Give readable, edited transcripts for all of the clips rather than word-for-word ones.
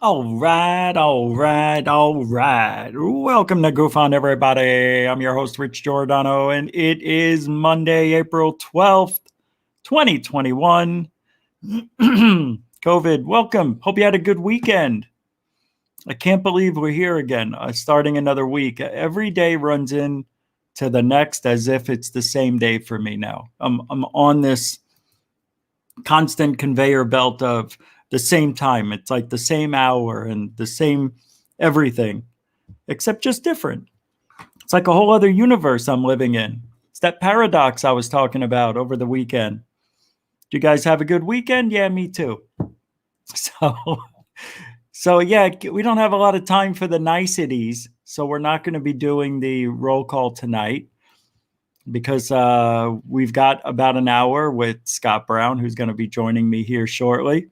All right, all right, all right. Welcome to GUFON, everybody. I'm your host, Rich Giordano, and it is Monday, April 12th, 2021. COVID, welcome. Hope you had a good weekend. I can't believe we're here again, starting another week. Every day runs in to the next as if it's the same day for me now. I'm on this constant conveyor belt of the same time. It's like the same hour and the same everything, except just different. It's like a whole other universe I'm living in. It's that paradox I was talking about over the weekend. Do you guys have a good weekend? Yeah, me too. So, so yeah, we don't have a lot of time for the niceties. So we're not going to be doing the roll call tonight because we've got about an hour with Sott Browne, who's going to be joining me here shortly.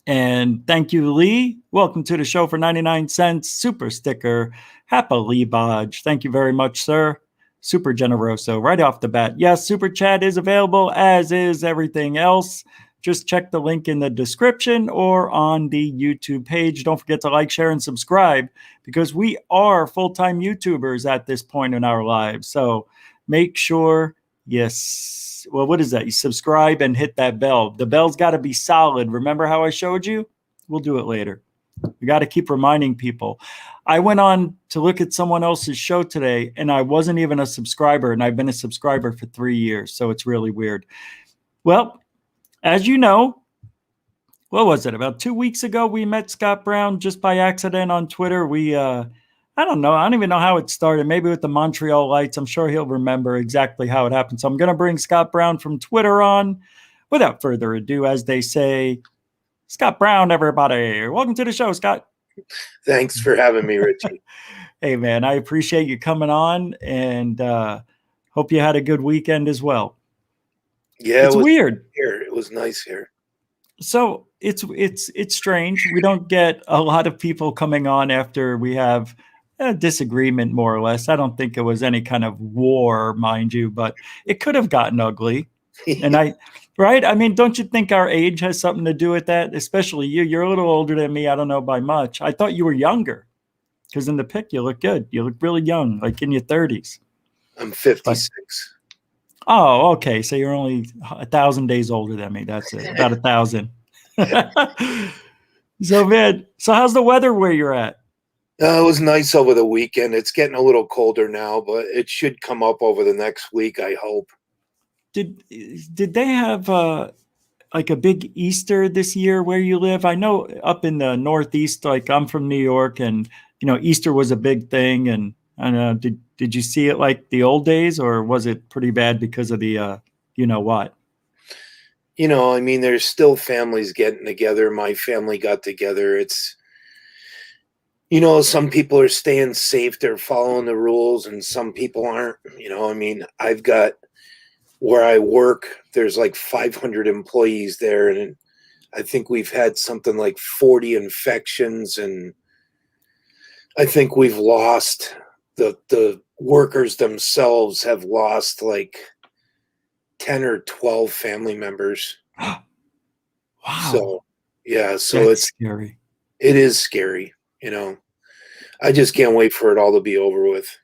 And thank you, Lee. Welcome to the show for 99 cents. Super sticker. Happily Bodge. Thank you very much, sir. Super generoso right off the bat. Yes, Super Chat is available, as is everything else. Just check the link in the description or on the YouTube page. Don't forget to like, share, and subscribe because we are full-time YouTubers at this point in our lives. So make sure, yes, well, what is that? You subscribe and hit that bell. The bell's got to be solid. Remember how I showed you? We'll do it later. We got to keep reminding people. I went on to look at someone else's show today, and I wasn't even a subscriber, and I've been a subscriber for 3 years, so it's really weird. Well, as you know, what was it? About 2 weeks ago, we met Sott Browne just by accident on Twitter. I don't know. I don't even know how it started. Maybe with the Montreal Lights. I'm sure he'll remember exactly how it happened. So I'm going to bring Sott Browne from Twitter on. Without further ado, as they say, Sott Browne, everybody. Welcome to the show, Scott. Thanks for having me, Richie. Hey, man, I appreciate you coming on and hope you had a good weekend as well. Yeah, it's weird. Here. It was nice here. So it's strange. We don't get a lot of people coming on after we have a disagreement, more or less. I don't think it was any kind of war, mind you, but it could have gotten ugly. And right? I mean, don't you think our age has something to do with that? Especially you. You're a little older than me. I don't know by much. I thought you were younger because in the pic you look good. You look really young, like in your 30s. I'm 56. Oh, okay. So you're only 1,000 days older than me. That's it. About 1,000. So, man, so how's the weather where you're at? It was nice over the weekend. It's getting a little colder now, but it should come up over the next week, I hope. Did they have like a big Easter this year where you live? I know up in the Northeast, like I'm from New York, and Easter was a big thing. And I don't know, did you see it like the old days, or was it pretty bad because of the you know what? I mean, there's still families getting together. My family got together. It's, some people are staying safe. They're following the rules, and some people aren't. I mean, I've got where I work, there's like 500 employees there, and I think we've had something like 40 infections, and I think we've lost the workers themselves have lost like 10 or 12 family members. Wow. So, yeah, so That's scary. It is scary, I just can't wait for it all to be over with.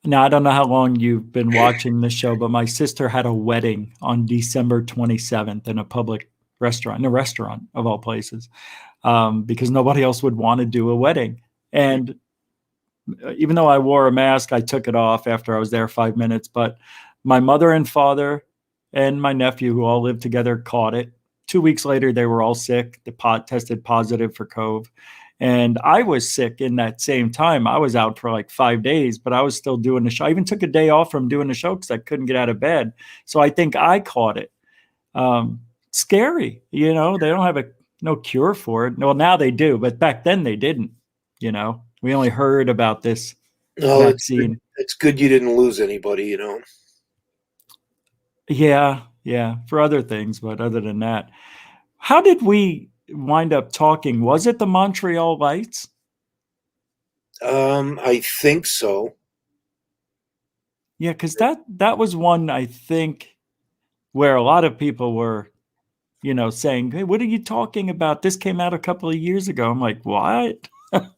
Now, I don't know how long you've been watching this show, but my sister had a wedding on December 27th in a public restaurant, in a restaurant of all places, because nobody else would want to do a wedding. And even though I wore a mask, I took it off after I was there 5 minutes. But my mother and father and my nephew, who all lived together, caught it. 2 weeks later, they were all sick. The pot tested positive for COVID. And I was sick in that same time. I was out for like 5 days, but I was still doing the show. I even took a day off from doing the show because I couldn't get out of bed. So I think I caught it. Scary, they don't have no cure for it. Well, now they do, but back then they didn't. We only heard about this vaccine. It's good you didn't lose anybody, Yeah, for other things, but other than that, how did we wind up talking? Was it the Montreal Lights? I think so. Yeah, because that was one, I think, where a lot of people were saying, "Hey, what are you talking about? This came out a couple of years ago." I'm like, "What?"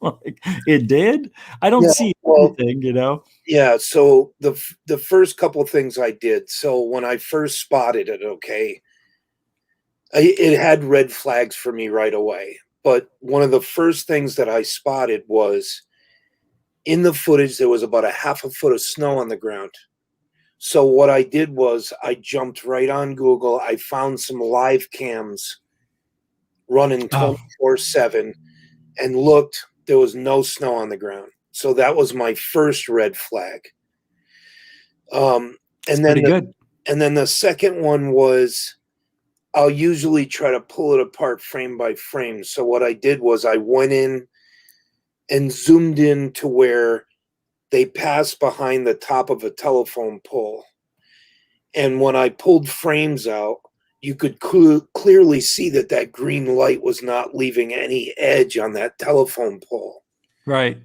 Like, it did? I don't Yeah, see well, anything. yeah. So the first couple of things I did. So when I first spotted it, okay, it had red flags for me right away. But one of the first things that I spotted was in the footage there was about a half a foot of snow on the ground. So what I did was I jumped right on Google. I found some live cams running Oh, 24/7 and looked. There was no snow on the ground. So that was my first red flag. Um, it's and pretty then good. the second one was I'll usually try to pull it apart frame by frame. So what I did was I went in and zoomed in to where they passed behind the top of a telephone pole. And when I pulled frames out, you could clearly see that green light was not leaving any edge on that telephone pole. Right.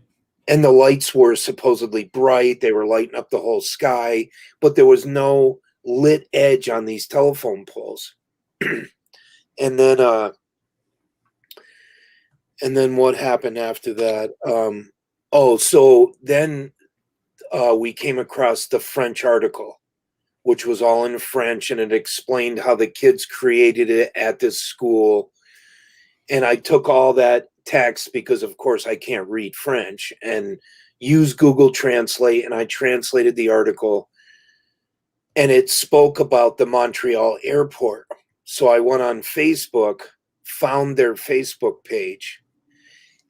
And the lights were supposedly bright. They were lighting up the whole sky, but there was no lit edge on these telephone poles. and then what happened after that? So then we came across the French article, which was all in French, and it explained how the kids created it at this school. And I took all that text because, of course, I can't read French, and used Google Translate, and I translated the article, and it spoke about the Montreal airport. So I went on Facebook, found their Facebook page,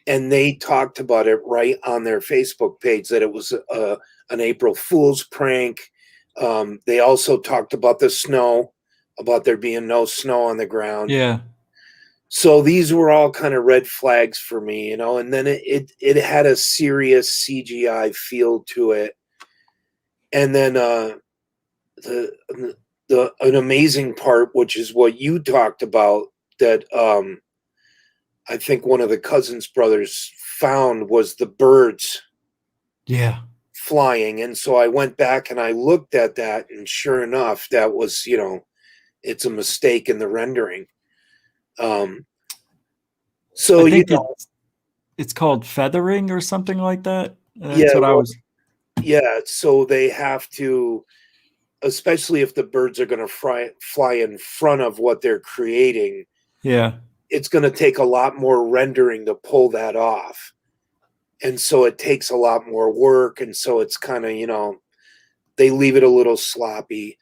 and they talked about it right on their Facebook page that it was an April Fool's prank. They also talked about the snow, about there being no snow on the ground. Yeah. So these were all kind of red flags for me, and then it had a serious CGI feel to it. And then an amazing part, which is what you talked about, that I think one of the Cousins brothers found, was the birds Yeah. flying. And so I went back and I looked at that, and sure enough, that was, it's a mistake in the rendering. So, I think it's called feathering or something like that. That's yeah, what I well, was. yeah. So they have to, especially if the birds are going to fly in front of what they're creating, Yeah. it's going to take a lot more rendering to pull that off. And so it takes a lot more work. And so it's kind of, they leave it a little sloppy.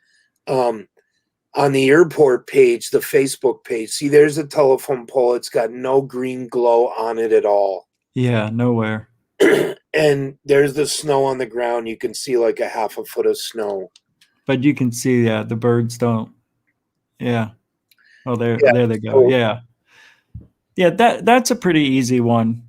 On the airport page, the Facebook page, see, there's a telephone pole. It's got no green glow on it at all. Yeah. Nowhere. And there's the snow on the ground. You can see like a half a foot of snow. But you can see, the birds don't. Yeah. Oh, Yeah. there they go. So, Yeah. Yeah. That's a pretty easy one.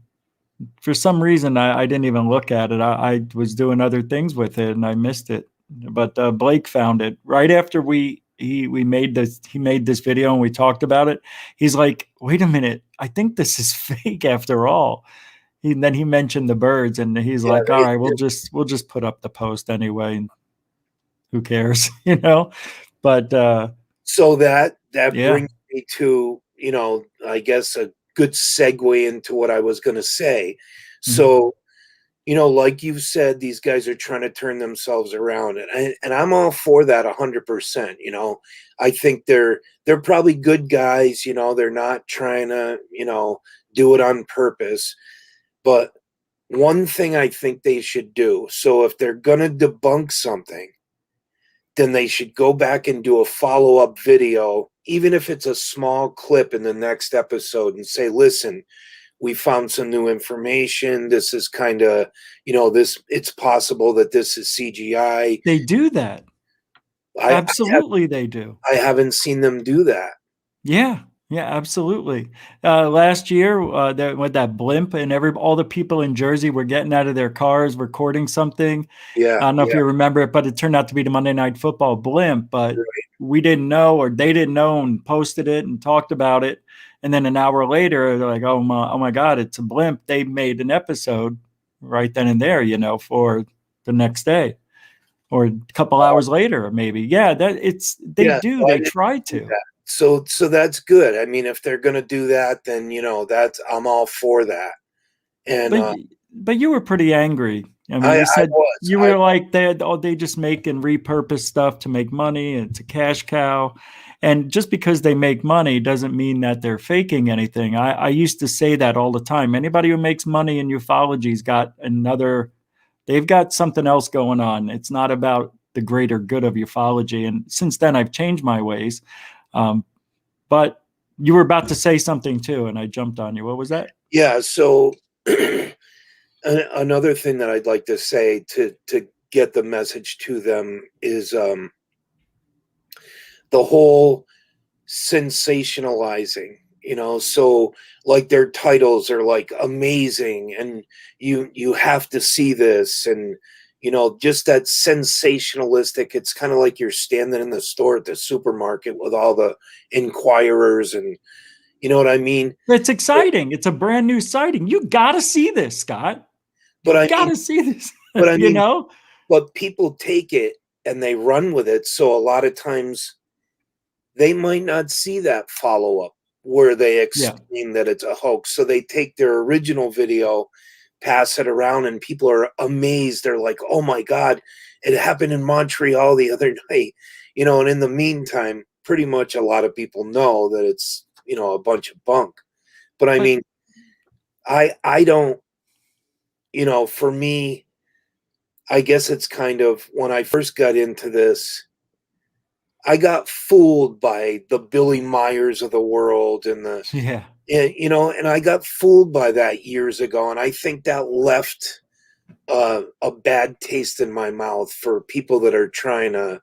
For some reason, I didn't even look at it. I was doing other things with it and I missed it. But Blake found it right after we made this. He made this video and we talked about it. He's like, "Wait a minute, I think this is fake after all." Then he mentioned the birds and he's yeah, like, "All right, we'll just put up the post anyway. And who cares, But so that yeah, brings me to, I guess a good segue into what I was going to say. mhm. So, like you said, these guys are trying to turn themselves around, and I'm all for that 100%. I think they're probably good guys. They're not trying to do it on purpose. But one thing I think they should do, so if they're gonna debunk something, then they should go back and do a follow-up video, even if it's a small clip in the next episode, and say, listen, we found some new information. This is kind of, it's possible that this is CGI. They do that. I, Absolutely, they do. I haven't seen them do that. Yeah, yeah, absolutely. Last year, with that blimp, and all the people in Jersey were getting out of their cars, recording something. I Yeah, don't know if yeah, you remember it, but it turned out to be the Monday Night Football blimp. But we didn't know, or they didn't know, and posted it and talked about it. And then an hour later, they're like, "Oh my God, it's a blimp!" They made an episode right then and there, for the next day, or a couple hours later, maybe. Yeah, they yeah. do. So I They didn't try see to. that. So that's good. I mean, if they're going to do that, then that's I'm all for that. And But you were pretty angry. I mean, I you said was you I were like they just make and repurpose stuff to make money, and it's a cash cow. And just because they make money doesn't mean that they're faking anything. I used to say that all the time. Anybody who makes money in ufology's got they've got something else going on. It's not about the greater good of ufology. And since then, I've changed my ways. But you were about to say something too, and I jumped on you. What was that? Yeah. So another thing that I'd like to say to get the message to them is the whole sensationalizing. So like their titles are like amazing, and you have to see this, and just that sensationalistic. It's kind of like you're standing in the store at the supermarket with all the inquirers, and you know what I mean. It's exciting. It's a brand new sighting. You got to see this, Scott. But You I got mean, to see this. but I you mean, know? but people take it and they run with it. So a lot of times they might not see that follow up where they Yeah. explain that it's a hoax. So they take their original video, pass it around, and people are amazed. They're like, oh my God, it happened in Montreal the other night. And in the meantime, pretty much a lot of people know that it's, a bunch of bunk. But I But mean, I don't, for me, I guess it's kind of when I first got into this, I got fooled by the Billy Myers of the world yeah. and I got fooled by that years ago. And I think that left a bad taste in my mouth for people that are trying to,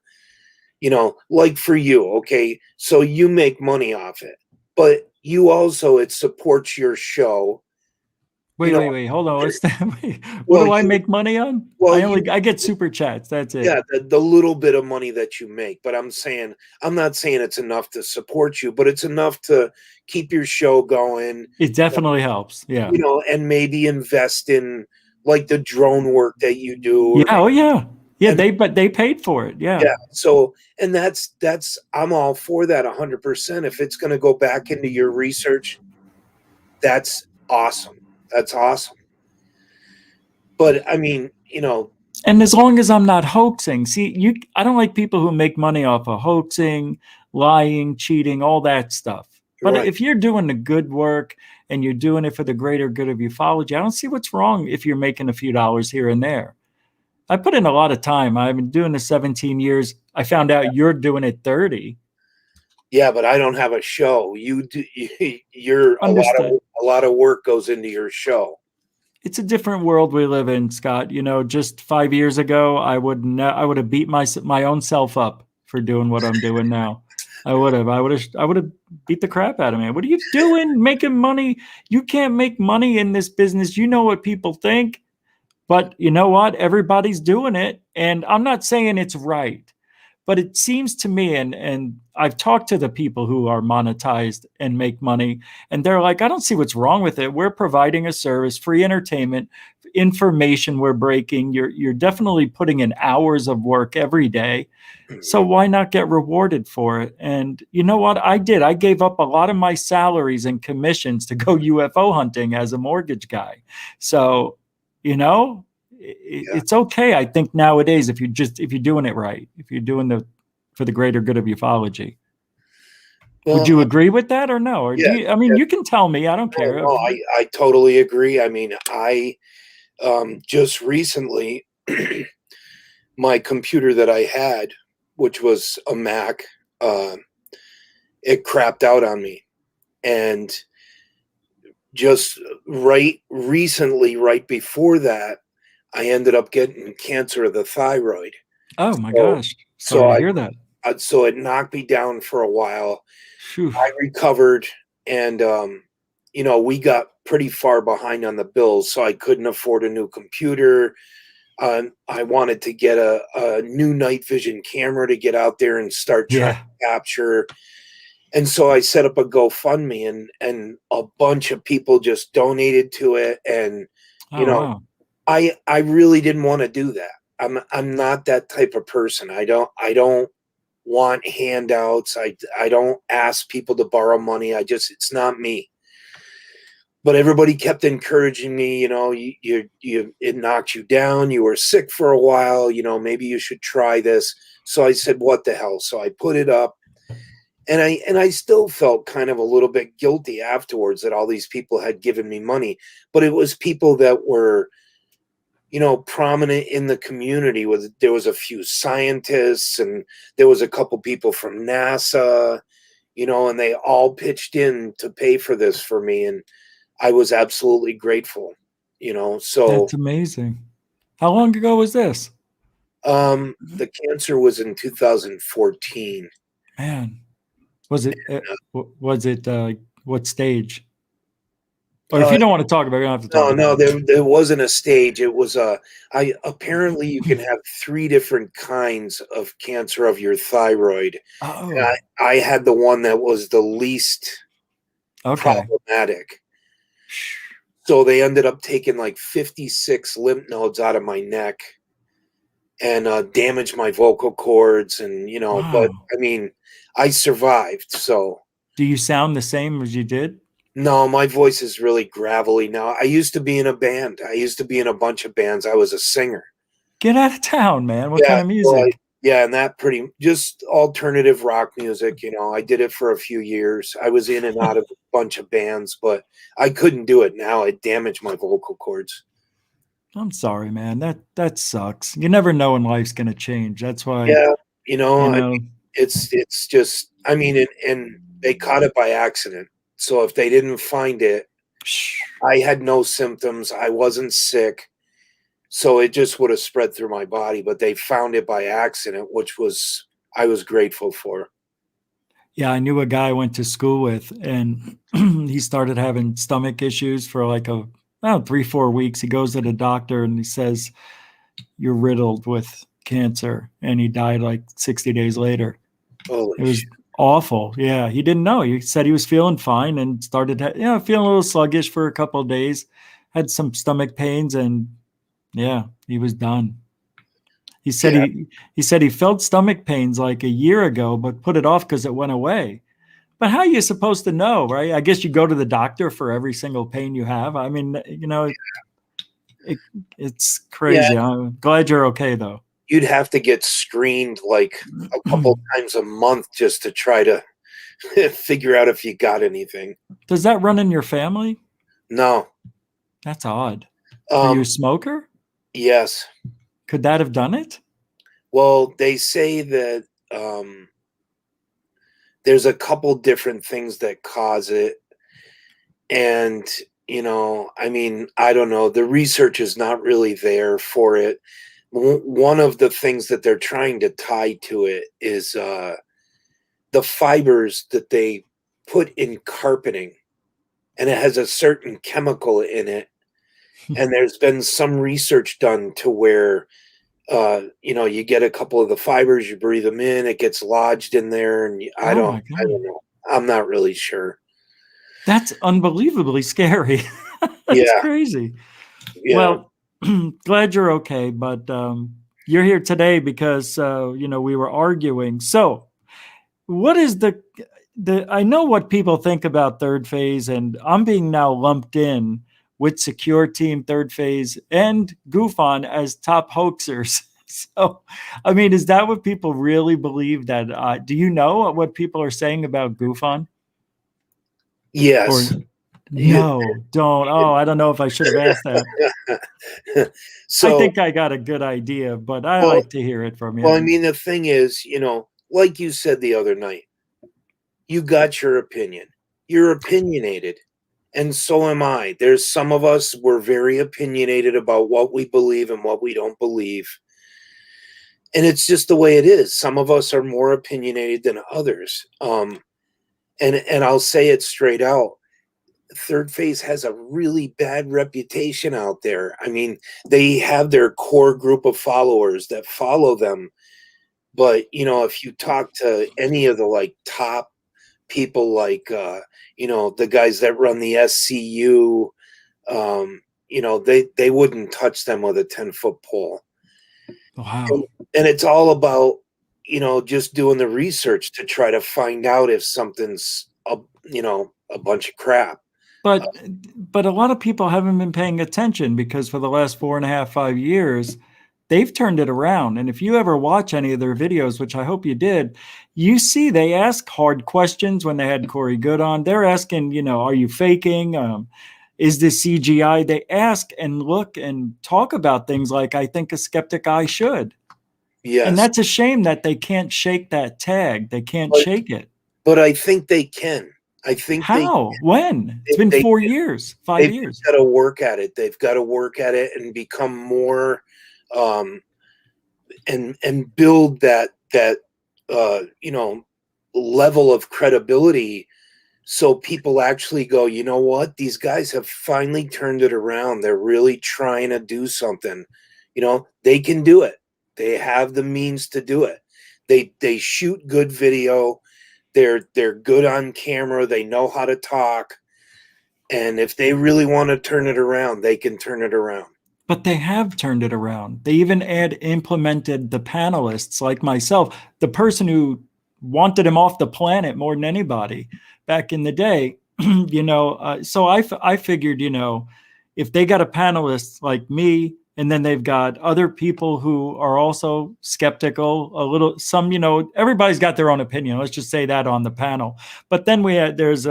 like for you. Okay. So you make money off it, but you also, it supports your show. You know, Wait. Hold on. What's that? What well, do I make money on? well, I get super chats. That's it. yeah, the little bit of money that you make. But I'm not saying it's enough to support you, but it's enough to keep your show going, It definitely helps. Yeah. and maybe invest in like the drone work that you do, Yeah. or Oh yeah. Yeah. and But they paid for it. Yeah. yeah. So, and that's I'm all for that 100%. If it's going to go back into your research, that's awesome. That's awesome. But I mean, And as long as I'm not hoaxing, I don't like people who make money off of hoaxing, lying, cheating, all that stuff. But right. if you're doing the good work and you're doing it for the greater good of ufology, I don't see what's wrong if you're making a few dollars here and there. I put in a lot of time. I've been doing this 17 years. I found out you're doing it 30. Yeah, but I don't have a show. You do. You're Understood. a lot of work goes into your show. It's a different world we live in, Scott. Just 5 years ago, I would have beat my own self up for doing what I'm doing now. I would have beat the crap out of me. What are you doing? Making money? You can't make money in this business. You know what people think. But you know what? Everybody's doing it. And I'm not saying it's right. But it seems to me, and I've talked to the people who are monetized and make money, and they're like, I don't see what's wrong with it. We're providing a service, free entertainment, information we're breaking. You're definitely putting in hours of work every day. So why not get rewarded for it? And you know what? I did. I gave up a lot of my salaries and commissions to go UFO hunting as a mortgage guy. So, Yeah. it's okay. I think nowadays, if you're doing it right, if you're doing for the greater good of ufology. Would Well, you agree with that or no? Or yeah. you you can tell me. I don't care. No, I totally agree. I mean, I just recently my computer that I had, which was a Mac, it crapped out on me, and just right recently, right before that, I ended up getting cancer of the thyroid. Oh my So, gosh. Sorry so to I, hear that. so it knocked me down for a while. Phew. I recovered, and we got pretty far behind on the bills, so I couldn't afford a new computer. I wanted to get a new night vision camera to get out there and start trying Yeah. to capture. And so I set up a GoFundMe, and a bunch of people just donated to it. And you Oh know, wow. I really didn't want to do that. I'm not that type of person. I don't want handouts. I don't ask people to borrow money. It's not me. But everybody kept encouraging me, it knocked you down. You were sick for a while, maybe you should try this. So I said, what the hell? So I put it up, and I still felt kind of a little bit guilty afterwards that all these people had given me money, but it was people that were, prominent in the community. There was a few scientists, and there was a couple people from NASA, and they all pitched in to pay for this for me. And I was absolutely grateful, so. That's amazing. How long ago was this? The cancer was in 2014. Man, was it what stage? Or if you don't want to talk about it, you don't have to talk about it. There wasn't a stage. It was apparently you can have 3 different kinds of cancer of your thyroid. Oh, I had the one that was the least problematic. So they ended up taking like 56 lymph nodes out of my neck and damaged my vocal cords, and wow. But I mean, I survived. So do you sound the same as you did? No, my voice is really gravelly now. I used to be in a band. I used to be in a bunch of bands. I was a singer. Get out of town, man. What kind of music? And that just alternative rock music. I did it for a few years. I was in and out of a bunch of bands, but I couldn't do it now. It damaged my vocal cords. I'm sorry, man. That sucks. You never know when life's going to change. That's why. Yeah, I mean, it's just. I mean, and they caught it by accident. So if they didn't find it, I had no symptoms. I wasn't sick. So it just would have spread through my body, but they found it by accident, which I was grateful for. Yeah, I knew a guy I went to school with, and he started having stomach issues for like 3-4 weeks. He goes to the doctor and he says, "You're riddled with cancer," and he died like 60 days later. Holy it was shit. Awful. Yeah, he didn't know. He said he was feeling fine and started feeling a little sluggish for a couple of days, had some stomach pains, and he was done. He said he felt stomach pains like a year ago, but put it off because it went away. But how are you supposed to know, right? I guess you go to the doctor for every single pain you have. I mean, it's crazy. Yeah. I'm glad you're okay, though. You'd have to get screened like a couple times a month just to try to figure out if you got anything. Does that run in your family? No. That's odd. Are you a smoker? Yes. Could that have done it? Well, they say that there's a couple different things that cause it. And, I mean, I don't know. The research is not really there for it. One of the things that they're trying to tie to it is the fibers that they put in carpeting, and it has a certain chemical in it. And there's been some research done to where, you get a couple of the fibers, you breathe them in, it gets lodged in there. And I don't know. I'm not really sure. That's unbelievably scary. That's crazy. Yeah. Well, glad you're okay, but you're here today because we were arguing. So, what is the I know what people think about Third Phase, and I'm being now lumped in with Secure Team, Third Phase, and GUFON as top hoaxers. So, I mean, is that what people really believe? That do you know what people are saying about GUFON? Yes. No, don't. Oh, I don't know if I should have asked that. So I think I got a good idea, but I like to hear it from you. Well, I mean, the thing is, like you said the other night, you got your opinion. You're opinionated. And so am I. There's some of us, we're very opinionated about what we believe and what we don't believe. And it's just the way it is. Some of us are more opinionated than others. And I'll say it straight out. Third Phase has a really bad reputation out there. I mean, they have their core group of followers that follow them. But, if you talk to any of the top people, the guys that run the SCU, they wouldn't touch them with a 10-foot pole. Wow. And it's all about, just doing the research to try to find out if something's a bunch of crap. But a lot of people haven't been paying attention because for the last 4.5, 5 years, they've turned it around. And if you ever watch any of their videos, which I hope you did, you see they ask hard questions when they had Corey Good on. They're asking, are you faking? Is this CGI? They ask and look and talk about things like I think a skeptic eye should. Yes. And that's a shame that they can't shake that tag. They can't shake it. But I think they can. I think how? When? It's been 4 years, 5 years. They've got to work at it. They've got to work at it and become more, and build that level of credibility, so people actually go, you know what? These guys have finally turned it around. They're really trying to do something. They can do it. They have the means to do it. They shoot good video. They're good on camera. They know how to talk. And if they really want to turn it around, they can turn it around. But they have turned it around. They even implemented the panelists like myself, the person who wanted him off the planet more than anybody back in the day. So I figured, if they got a panelist like me, and then they've got other people who are also skeptical, everybody's got their own opinion. Let's just say that on the panel. But then there's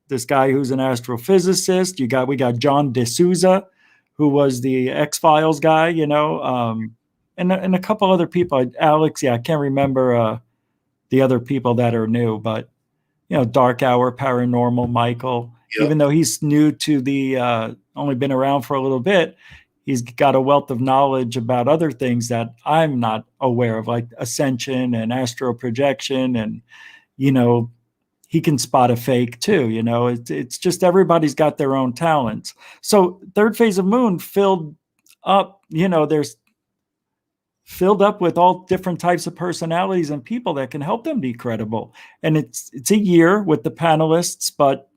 this guy who's an astrophysicist. We got John D'Souza, who was the X-Files guy, and a couple other people. Alex, I can't remember the other people that are new, but Dark Hour Paranormal, Michael, yep. Even though he's new to the, only been around for a little bit, he's got a wealth of knowledge about other things that I'm not aware of, like ascension and astral projection. And, he can spot a fake too. It's just everybody's got their own talents. So Third Phase of Moon filled up, there's filled up with all different types of personalities and people that can help them be credible. And it's a year with the panelists, but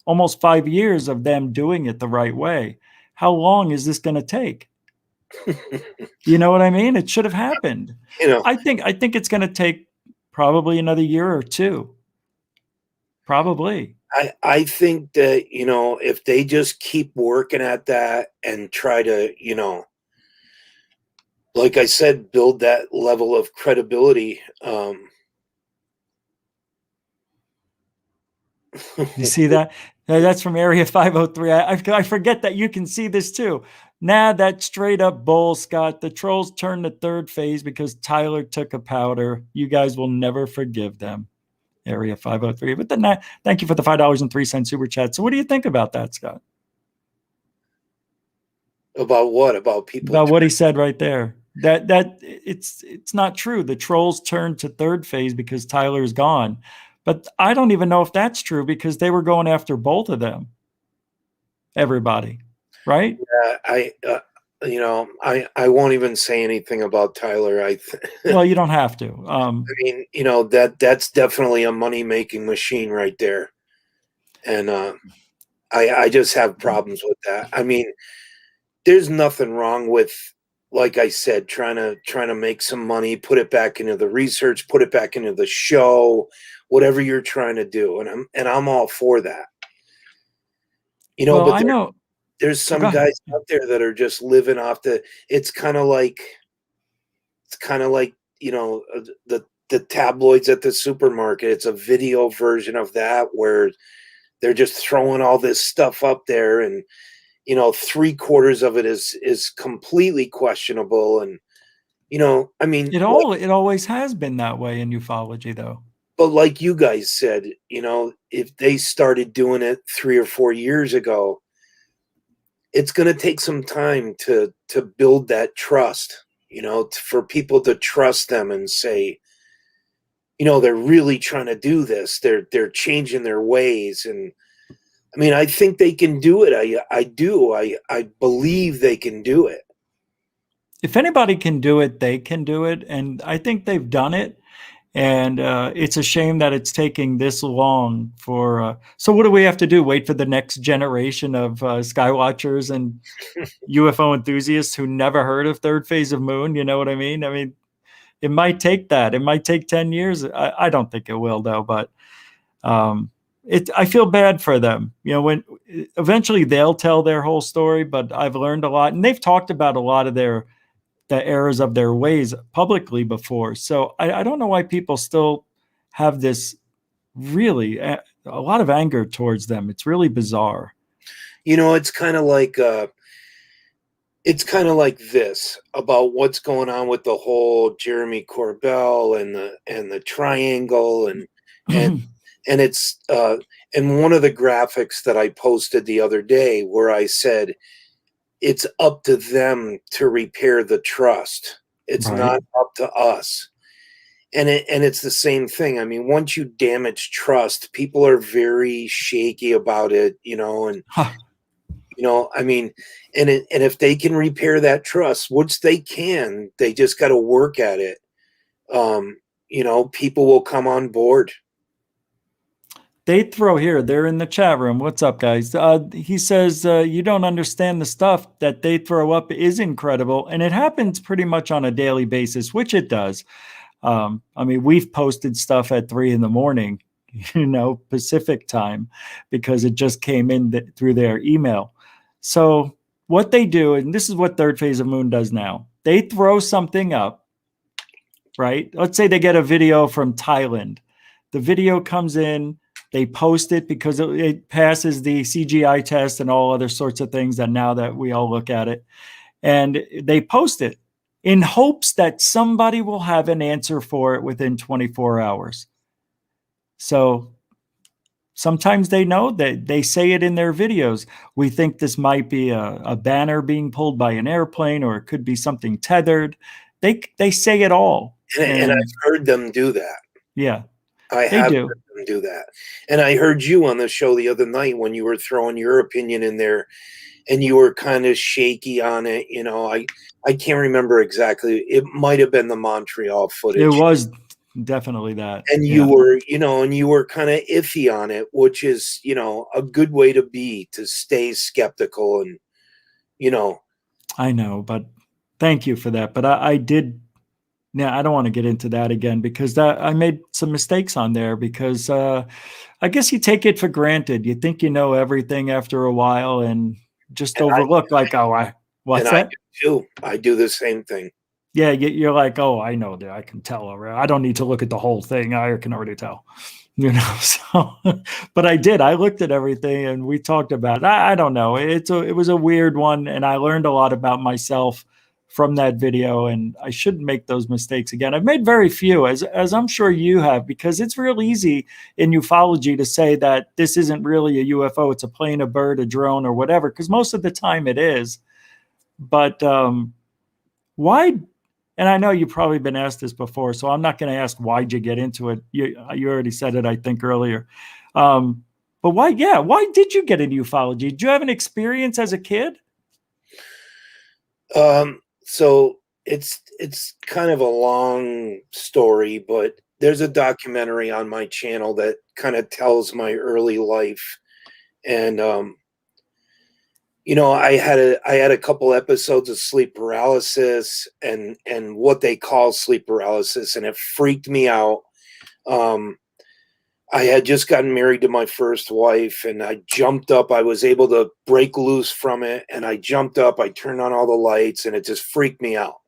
almost 5 years of them doing it the right way. How long is this going to take? You know what I mean? It should have happened. I think it's going to take probably another year or two. Probably. I think that, if they just keep working at that and try to, like I said, build that level of credibility. You see that? That's from Area 503. I forget that you can see this too. Nah, that's straight up bull, Scott. The trolls turned to third phase because Tyler took a powder. You guys will never forgive them. Area 503. But then thank you for the $5.03 super chat. So what do you think about that, Scott? About what? About people? About what he said right there. That it's not true. The trolls turned to third phase because Tyler's gone. But I don't even know if that's true because they were going after both of them. Everybody, right? Yeah, I won't even say anything about Tyler. Well, you don't have to. I mean, that's definitely a money-making machine right there. And I just have problems with that. I mean, there's nothing wrong with, like I said, trying to make some money, put it back into the research, put it back into the show, whatever you're trying to do, and I'm all for that. Well, but I know there's some guys out there that are just living off it's kind of like the tabloids at the supermarket. It's a video version of that where they're just throwing all this stuff up there, and 3/4 of it is completely questionable. And I mean, it always has been that way in ufology, though. But like you guys said, if they started doing it 3 or 4 years ago, it's going to take some time to build that trust, for people to trust them and say, they're really trying to do this. They're changing their ways. And I mean, I think they can do it. I do. I believe they can do it. If anybody can do it, they can do it. And I think they've done it. And it's a shame that it's taking this long for. So what do we have to do? Wait for the next generation of Skywatchers and UFO enthusiasts who never heard of Third Phase of Moon? You know what I mean? I mean, it might take that. It might take 10 years. I don't think it will though, but I feel bad for them. When eventually they'll tell their whole story, but I've learned a lot, and they've talked about a lot of the errors of their ways publicly before. So I don't know why people still have this really a lot of anger towards them. It's really bizarre. It's kind of like this about what's going on with the whole Jeremy Corbell and the triangle and it's and one of the graphics that I posted the other day where I said it's up to them to repair the trust. It's Right. not up to us. And it's the same thing. I mean, once you damage trust, people are very shaky about it, and Huh. I mean, and if they can repair that trust, which they can, they just got to work at it. People will come on board. They throw here. They're in the chat room. What's up, guys? He says you don't understand the stuff that they throw up is incredible, and it happens pretty much on a daily basis, which it does. I mean, we've posted stuff at 3 a.m, Pacific time, because it just came in through their email. So what they do, and this is what Third Phase of Moon does now, they throw something up, right? Let's say they get a video from Thailand. The video comes in, they post it because it passes the CGI test and all other sorts of things that now that we all look at it. And they post it in hopes that somebody will have an answer for it within 24 hours. So sometimes they know that they say it in their videos. We think this might be a banner being pulled by an airplane, or it could be something tethered. They say it all. And I've heard them do that. Yeah. I have heard them do that. And I heard you on the show the other night when you were throwing your opinion in there and you were kind of shaky on it. I can't remember exactly. It might have been the Montreal footage. It was definitely that. And you were kind of iffy on it, which is, a good way to be, to stay skeptical and, I know, but thank you for that. But I did. Now, I don't want to get into that again because I made some mistakes on there because I guess you take it for granted. You think you know everything after a while and just overlook what's that? I do too. I do the same thing. Yeah, you're like, oh, I know that. I can tell already. I don't need to look at the whole thing. I can already tell. So, but I did. I looked at everything and we talked about it. I don't know. It was a weird one, and I learned a lot about myself from that video, and I shouldn't make those mistakes again. I've made very few, as I'm sure you have, because it's real easy in ufology to say that this isn't really a UFO, it's a plane, a bird, a drone, or whatever, because most of the time it is. But why? And I know you've probably been asked this before, so I'm not going to ask why'd you get into it. You already said it, I think, earlier. But why? Yeah, why did you get into ufology? Did you have an experience as a kid? So it's kind of a long story, but there's a documentary on my channel that kind of tells my early life. And, I had a couple episodes of sleep paralysis and what they call sleep paralysis, and it freaked me out. I had just gotten married to my first wife, and I jumped up. I was able to break loose from it, and I jumped up. I turned on all the lights, and it just freaked me out.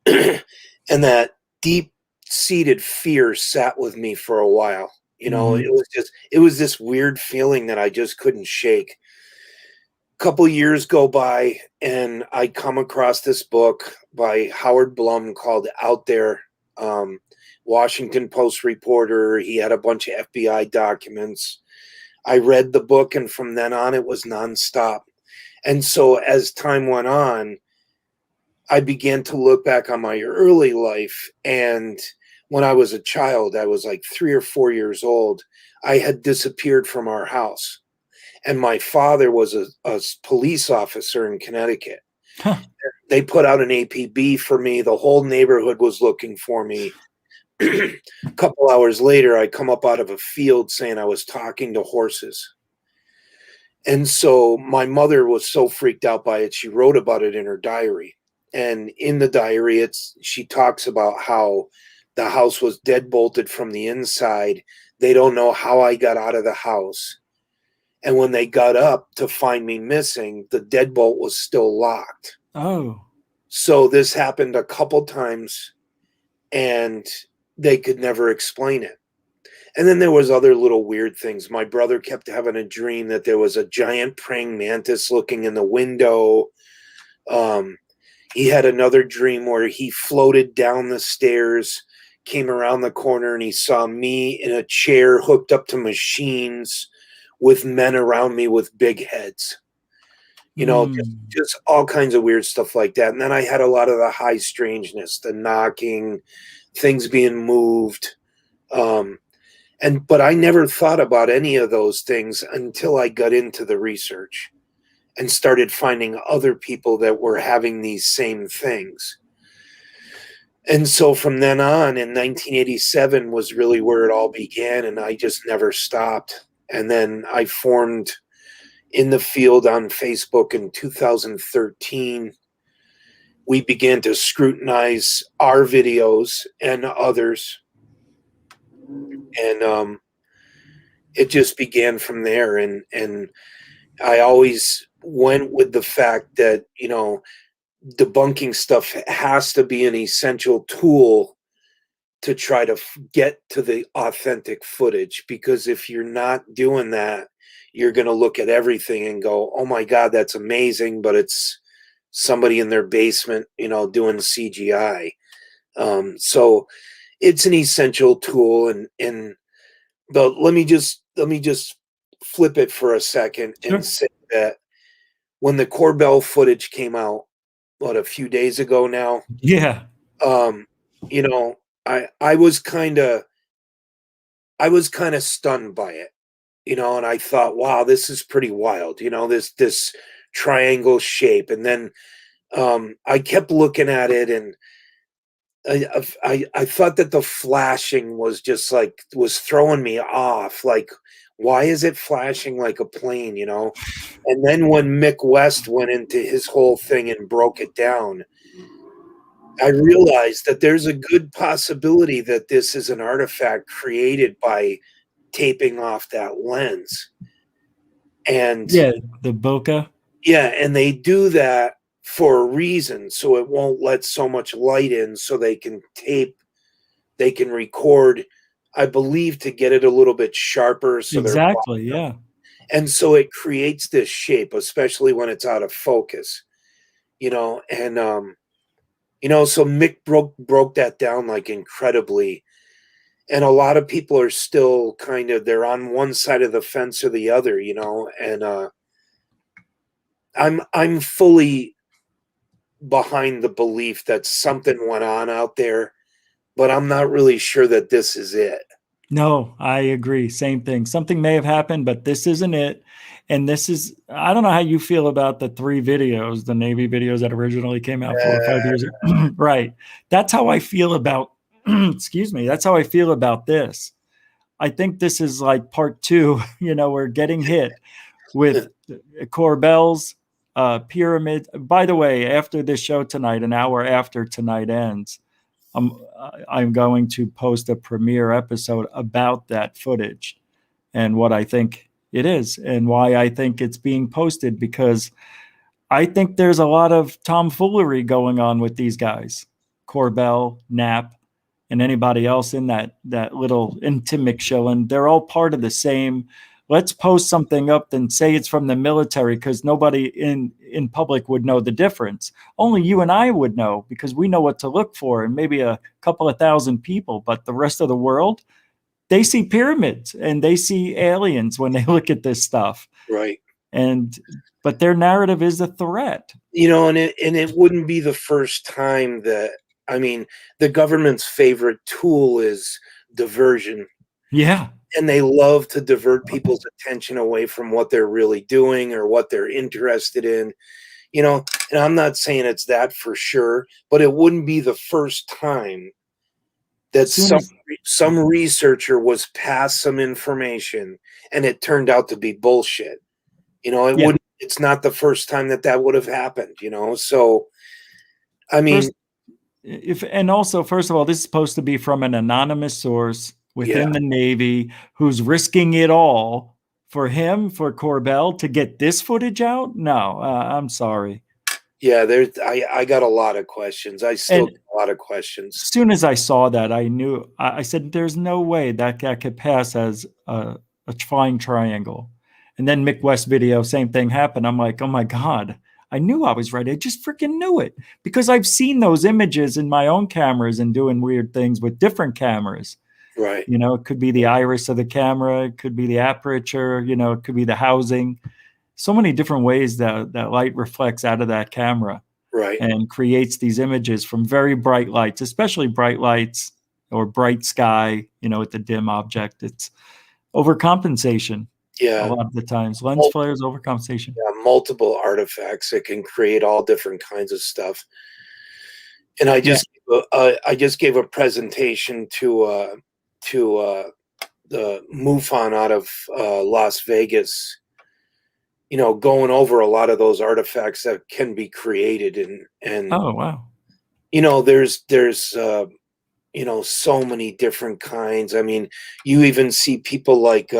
And that deep-seated fear sat with me for a while. It was this weird feeling that I just couldn't shake. A couple years go by, and I come across this book by Howard Blum called Out There. Washington Post reporter. He had a bunch of FBI documents. I read the book, and from then on, it was nonstop. And so as time went on, I began to look back on my early life. And when I was a child, I was like 3 or 4 years old, I had disappeared from our house. And my father was a police officer in Connecticut. Huh. They put out an APB for me. The whole neighborhood was looking for me. A couple hours later, I come up out of a field saying I was talking to horses. And so my mother was so freaked out by it, she wrote about it in her diary. And in the diary, she talks about how the house was deadbolted from the inside. They don't know how I got out of the house. And when they got up to find me missing, the deadbolt was still locked. Oh. So this happened a couple times, and they could never explain it. And then there was other little weird things. My brother kept having a dream that there was a giant praying mantis looking in the window. He had another dream where he floated down the stairs, came around the corner, and he saw me in a chair hooked up to machines with men around me with big heads. You know, just all kinds of weird stuff like that. And then I had a lot of the high strangeness, the knocking, things being moved. But I never thought about any of those things until I got into the research and started finding other people that were having these same things. And so from then on, in 1987 was really where it all began, and I just never stopped. And then I formed In the Field on Facebook in 2013. We began to scrutinize our videos and others. And it just began from there. And I always went with the fact that, you know, debunking stuff has to be an essential tool to try to get to the authentic footage, because if you're not doing that, you're going to look at everything and go, oh my God, that's amazing, but it's somebody in their basement, you know, doing CGI. So it's an essential tool. But let me just flip it for a second and say that when the Corbell footage came out, a few days ago now, Yeah. you know, I was kind of stunned by it, you know, and I thought, wow, this is pretty wild, you know, this triangle shape. And then I kept looking at it, and I thought that the flashing was just like, was throwing me off. Like, why is it flashing like a plane, you know? And then when Mick West went into his whole thing and broke it down, I realized that there's a good possibility that this is an artifact created by taping off that lens. And Yeah, the bokeh. yeah, and they do that for a reason, so it won't let so much light in, so they can record, I believe, to get it a little bit sharper, so they're, Exactly, yeah. and so it creates this shape, especially when it's out of focus, you know. And you know, so Mick broke that down like incredibly, and a lot of people are still kind of, they're on one side of the fence or the other, you know. And I'm fully behind the belief that something went on out there, but I'm not really sure that this is it. No, I agree. Same thing. Something may have happened, but this isn't it. And this is, I don't know how you feel about the 3 videos, the Navy videos that originally came out 4 or 5 years ago. Right. That's how I feel about, excuse me, that's how I feel about this. I think this is like part 2. You know, we're getting hit with Corbell's pyramid. By the way, after this show tonight, an hour after tonight ends, I'm going to post a premiere episode about that footage and what I think it is and why I think it's being posted, because I think there's a lot of tomfoolery going on with these guys, Corbell, Knapp, and anybody else in that little intimate show. And they're all part of the same. Let's post something up and say it's from the military, because nobody in public would know the difference. Only you and I would know, because we know what to look for, and maybe a couple of thousand people. But the rest of the world, they see pyramids and they see aliens when they look at this stuff. Right. But their narrative is a threat. You know, and it wouldn't be the first time that, I mean, the government's favorite tool is diversion. Yeah. And they love to divert people's attention away from what they're really doing or what they're interested in, you know. And I'm not saying it's that for sure, but it wouldn't be the first time that some researcher was passed some information and it turned out to be bullshit. You know, it's not the first time that would have happened, you know. So I mean, and also, first of all, this is supposed to be from an anonymous source yeah, within the Navy who's risking it all for him, for Corbell, to get this footage out. No, I'm sorry. yeah. I got a lot of questions. I still And get a lot of questions. as soon as I saw that, I knew. I said, "There's no way that could pass as a fine triangle." And then Mick West video, same thing happened. I'm like, "Oh my god!" I knew I was right. I just freaking knew it because I've seen those images in my own cameras and doing weird things with different cameras. Right, You know, it could be the iris of the camera, it could be the aperture. You know, it could be the housing. So many different ways that light reflects out of that camera right. and creates these images from very bright lights, especially bright lights or bright sky, you know, with the dim object. It's overcompensation a Yeah, lot of the times. Lens mul- flares, overcompensation. yeah, multiple artifacts that can create all different kinds of stuff. And I just gave a presentation to the MUFON out of Las Vegas. You know, going over a lot of those artifacts that can be created, and Oh, wow. you know, there's you know, so many different kinds. I mean, you even see people like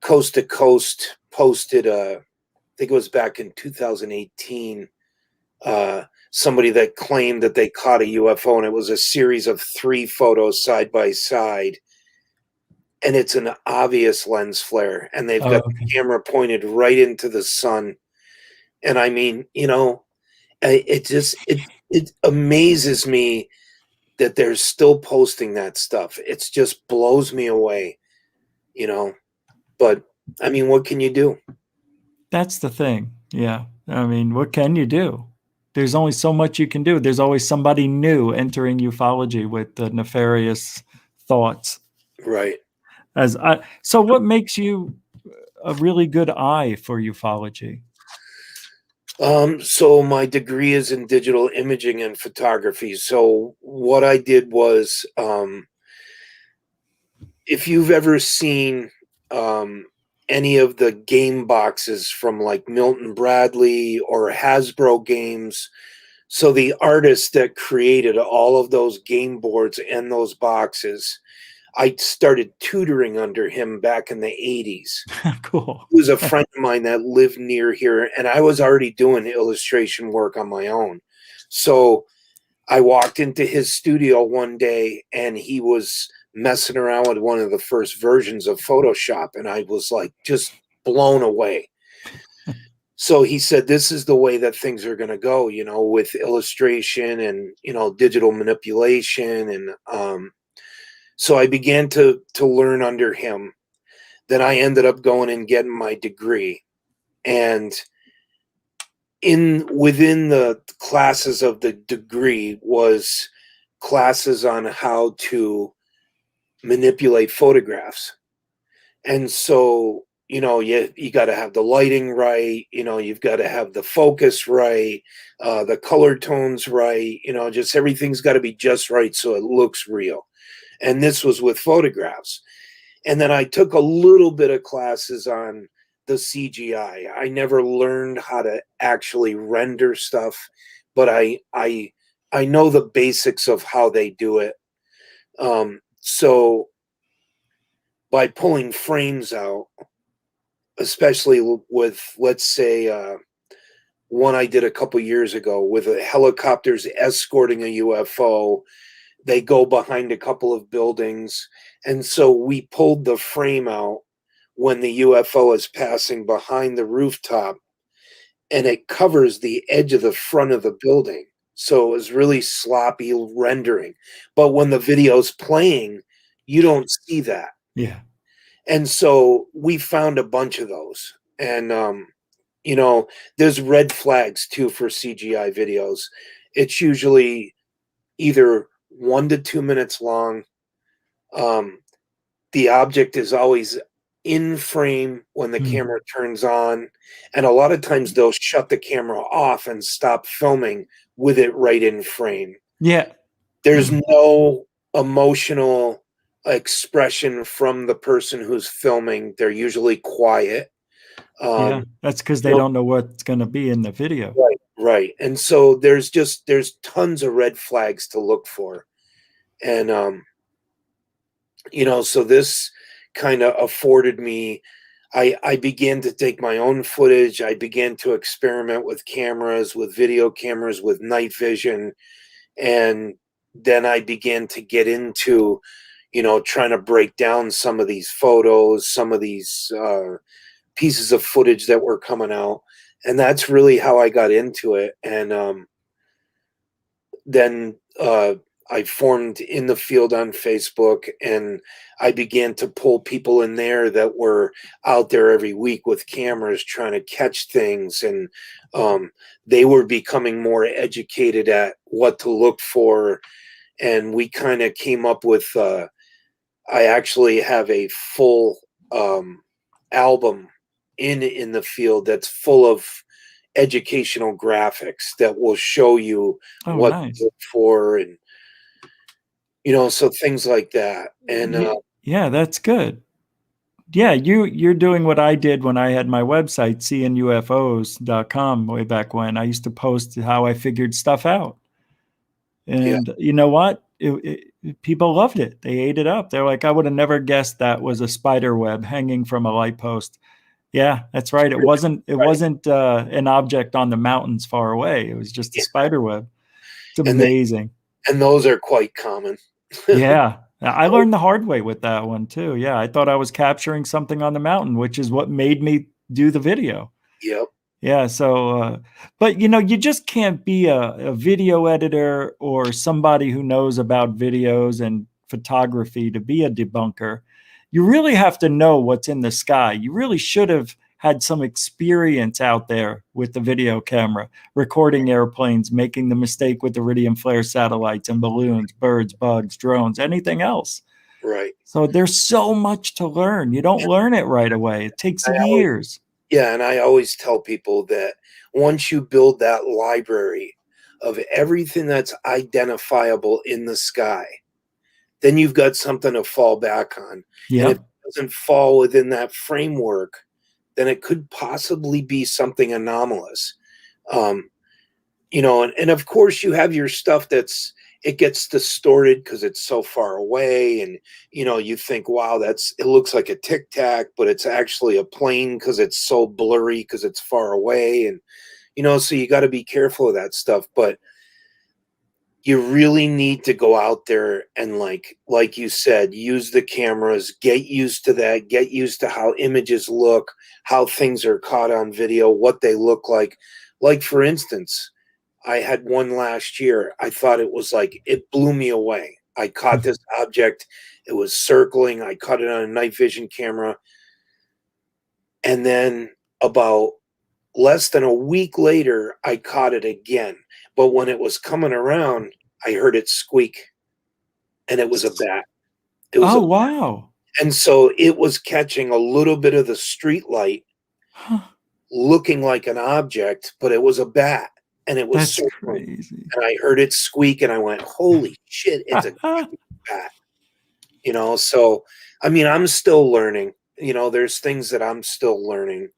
Coast to Coast posted. I think it was back in 2018. Somebody that claimed that they caught a UFO, and it was a series of 3 photos side by side, and it's an obvious lens flare, and they've Oh, got the okay. camera pointed right into the sun. And I mean, you know, it amazes me that they're still posting that stuff. It just blows me away, you know. But I mean, what can you do? That's the thing. Yeah. I mean, what can you do? There's only so much you can do. There's always somebody new entering ufology with the nefarious thoughts. Right. So what makes you a really good eye for ufology? So my degree is in digital imaging and photography. So what I did was, if you've ever seen any of the game boxes from like Milton Bradley or Hasbro games, so the artist that created all of those game boards and those boxes, I started tutoring under him back in the 80s. Cool. He was a friend of mine that lived near here, and I was already doing illustration work on my own. So I walked into his studio one day, and he was messing around with one of the first versions of Photoshop, and I was like just blown away. So he said, "This is the way that things are going to go, you know, with illustration and, you know, digital manipulation." And so I began to learn under him. Then I ended up going and getting my degree. And in within the classes of the degree was classes on how to manipulate photographs. And so, you know, you got to have the lighting right, you know, you've got to have the focus right, the color tones right, you know, just everything's got to be just right so it looks real. And this was with photographs. And then I took a little bit of classes on the CGI. I never learned how to actually render stuff, but I know the basics of how they do it. So by pulling frames out, especially with, let's say, one I did a couple years ago with helicopters escorting a UFO. They go behind a couple of buildings. And so we pulled the frame out when the UFO is passing behind the rooftop, and it covers the edge of the front of the building. So it was really sloppy rendering. But when the video's playing, you don't see that. Yeah. And so we found a bunch of those. And, you know, there's red flags too for CGI videos. It's usually either 1 to 2 minutes long. The object is always in frame when the Mm. camera turns on. And a lot of times they'll shut the camera off and stop filming with it right in frame. Yeah. There's no emotional expression from the person who's filming. They're usually quiet. Yeah. Um, That's because they you know, don't know what's going to be in the video. right, Right. And so there's tons of red flags to look for. And so this kind of afforded me, I began to take my own footage. I began to experiment with cameras, with video cameras, with night vision. And then I began to get into, trying to break down some of these photos, some of these pieces of footage that were coming out. And that's really how I got into it. And then I formed In the Field on Facebook, and I began to pull people in there that were out there every week with cameras trying to catch things. And they were becoming more educated at what to look for. And we kind of came up with, I actually have a full album in the field that's full of educational graphics that will show you Oh, what nice. to look for, and so things like that. And Yeah, that's good. Yeah, you're doing what I did when I had my website, seeingufos.com, way back when. I used to post how I figured stuff out. yeah, And you know what? People loved it. They ate it up. They're like, I would have never guessed that was a spider web hanging from a light post. Yeah, that's right. It wasn't right. an object on the mountains far away. It was just a Yeah. spider web. It's and they, amazing. and those are quite common. Yeah. I learned the hard way with that one too. Yeah, I thought I was capturing something on the mountain, which is what made me do the video. Yep. Yeah, so but you just can't be a video editor or somebody who knows about videos and photography to be a debunker. You really have to know what's in the sky. You really should have had some experience out there with the video camera, recording airplanes, making the mistake with iridium flare satellites and balloons, birds, bugs, drones, anything else. Right. So there's so much to learn. You don't learn it right away. It takes years. And I always tell people that once you build that library of everything that's identifiable in the sky, then you've got something to fall back on. And if Yep. it doesn't fall within that framework, then it could possibly be something anomalous. And of course you have your stuff it gets distorted because it's so far away, and you think, wow, it looks like a tic tac, but it's actually a plane because it's so blurry because it's far away. And so you got to be careful of that stuff. But you really need to go out there and, like you said, use the cameras, get used to that, get used to how images look, how things are caught on video, what they look like. Like, for instance, I had one last year. I thought it blew me away. I caught this object. It was circling. I caught it on a night vision camera. And then about less than a week later, I caught it again. But when it was coming around, I heard it squeak, and it was a bat. It was Oh, wow. and so it was catching a little bit of the street light, Huh, looking like an object, but it was a bat, and it was that's circling. crazy. And I heard it squeak, and I went, "Holy shit! It's a bat!" So I mean, I'm still learning. There's things that I'm still learning.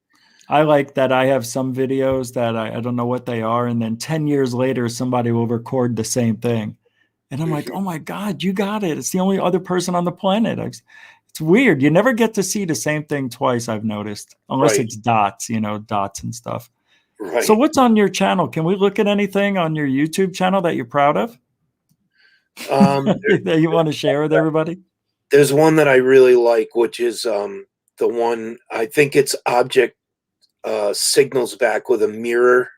I like that I have some videos that I don't know what they are, and then 10 years later, somebody will record the same thing. And I'm like, Mhm. oh my God, you got it. It's the only other person on the planet. It's weird. You never get to see the same thing twice, I've noticed, unless Right, it's dots, dots and stuff. So right. what's on your channel? Can we look at anything on your YouTube channel that you're proud of Um, that you want to share with everybody? there's one that I really like, which is the one, I think it's object signals back with a mirror,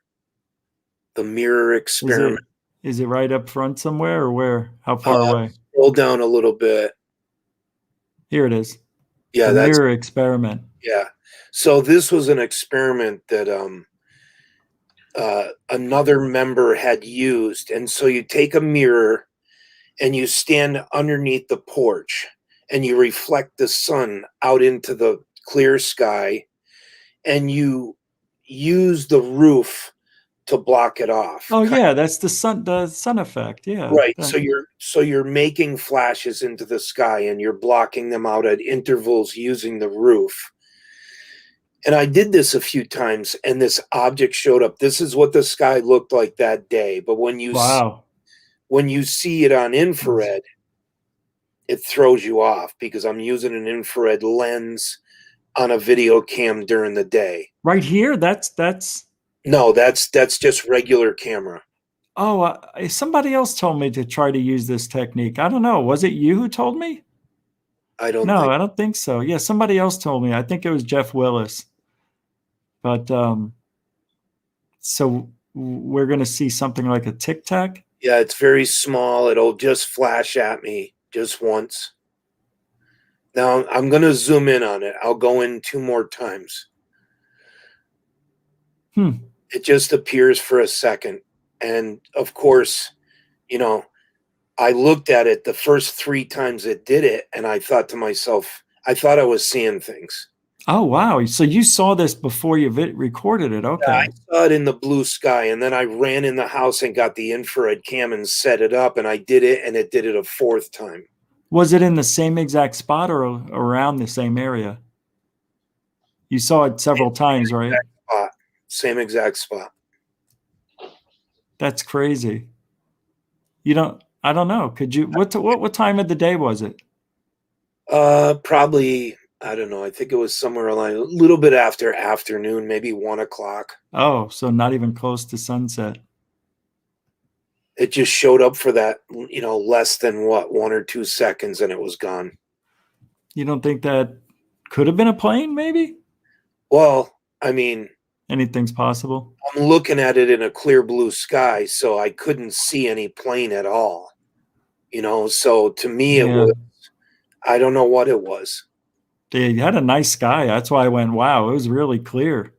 the mirror Is experiment. it right up front somewhere, or where? How far Uh, away? Scroll down a little bit. Here it is. Yeah, The that's mirror experiment. yeah. So this was an experiment that another member had used, and so you take a mirror and you stand underneath the porch, and you reflect the sun out into the clear sky, and you use the roof to block it off. Oh yeah, that's the sun effect. Yeah. Right. So you're making flashes into the sky, and you're blocking them out at intervals using the roof. And I did this a few times, and this object showed up. This is what the sky looked like that day. But Wow. when you see it on infrared, it throws you off because I'm using an infrared lens on a video cam during the day. Right here? That's No, that's just regular camera. oh, somebody else told me to try to use this technique. I don't know. Was it you who told me? I don't No, think. I don't think so. Yeah, somebody else told me. I think it was Jeff Willis. But so we're going to see something like a tic tac. Yeah, it's very small. It'll just flash at me just once. Now I'm going to zoom in on it. I'll go in 2 more times. It just appears for a second. And of course, I looked at it the first 3 times it did it, and I thought to myself, I thought I was seeing things. Oh, wow. So you saw this before you recorded it. Yeah, I Okay. saw it in the blue sky, and then I ran in the house and got the infrared cam and set it up, and I did it, and it did it a 4th time. Was it in the same exact spot or around the same area? You saw it several times, right? Same exact spot. That's crazy. I don't know. Could you, what time of the day was it? Probably, I don't know. I think it was somewhere around a little bit after afternoon, maybe 1 o'clock. Oh, so not even close to sunset. It just showed up for that, less than 1 or 2 seconds, and it was gone. You don't think that could have been a plane, maybe? Well, I mean, anything's possible. I'm looking at it in a clear blue sky, so I couldn't see any plane at all. So to me, it was, I don't know what it was. They had a nice sky. That's why I went, wow, it was really clear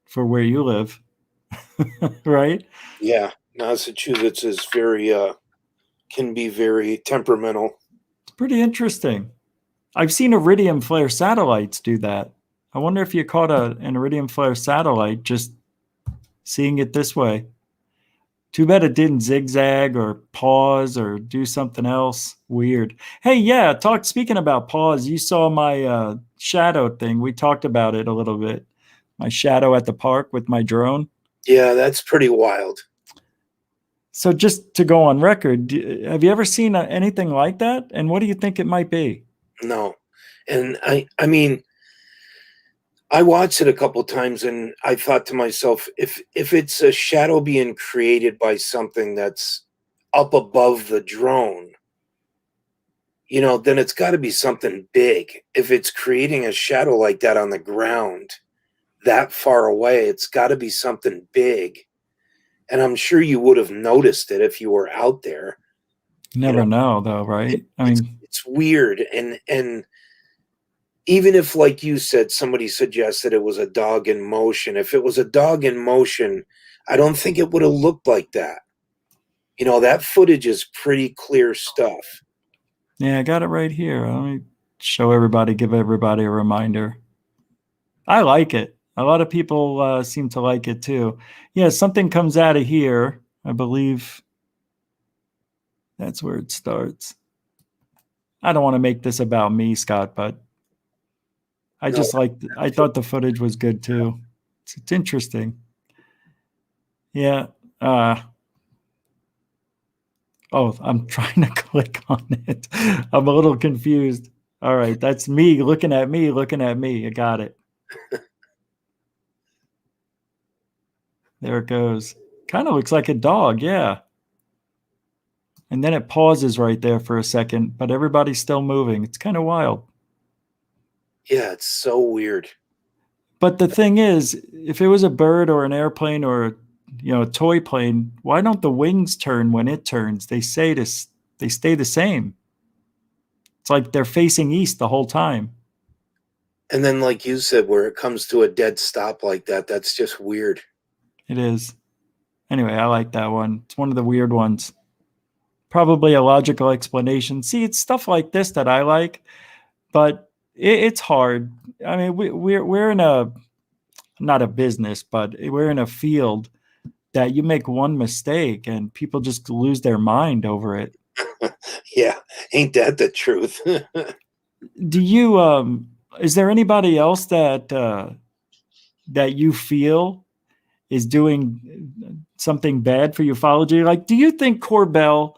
for where you live. Right? Yeah. Massachusetts is can be very temperamental. It's pretty interesting. I've seen iridium flare satellites do that. I wonder if you caught an iridium flare satellite just seeing it this way. Too bad it didn't zigzag or pause or do something else weird. Hey, yeah, speaking about pause, you saw my shadow thing. We talked about it a little bit. My shadow at the park with my drone. Yeah, that's pretty wild. So just to go on record, have you ever seen anything like that? And what do you think it might be? No. And I mean, I watched it a couple times, and I thought to myself, if it's a shadow being created by something that's up above the drone, then it's got to be something big. If it's creating a shadow like that on the ground that far away, it's got to be something big. And I'm sure you would have noticed it if you were out there. Never know, though, right? It's weird. And even if, like you said, somebody suggested it was a dog in motion, if it was a dog in motion, I don't think it would have looked like that. That footage is pretty clear stuff. Yeah, I got it right here. Let me give everybody a reminder. I like it. A lot of people seem to like it too. Yeah, something comes out of here. I believe that's where it starts. I don't want to make this about me, Scott, but I thought the footage was good too. It's interesting. Yeah. I'm trying to click on it. I'm a little confused. All right. That's me looking at me. I got it. There it goes. Kind of looks like a dog. Yeah. And then it pauses right there for a second, but everybody's still moving. It's kind of wild. Yeah, it's so weird. But the thing is, if it was a bird or an airplane or a toy plane, why don't the wings turn when it turns? They stay the same. It's like they're facing east the whole time. And then, like you said, where it comes to a dead stop like that, that's just weird. It is. Anyway, I like that one. It's one of the weird ones. Probably a logical explanation. See, it's stuff like this that I like, but it's hard. I mean, we're in not a business, but we're in a field that you make one mistake and people just lose their mind over it. Yeah, ain't that the truth? Do you is there anybody else that that you feel is doing something bad for ufology? Like, do you think Corbell,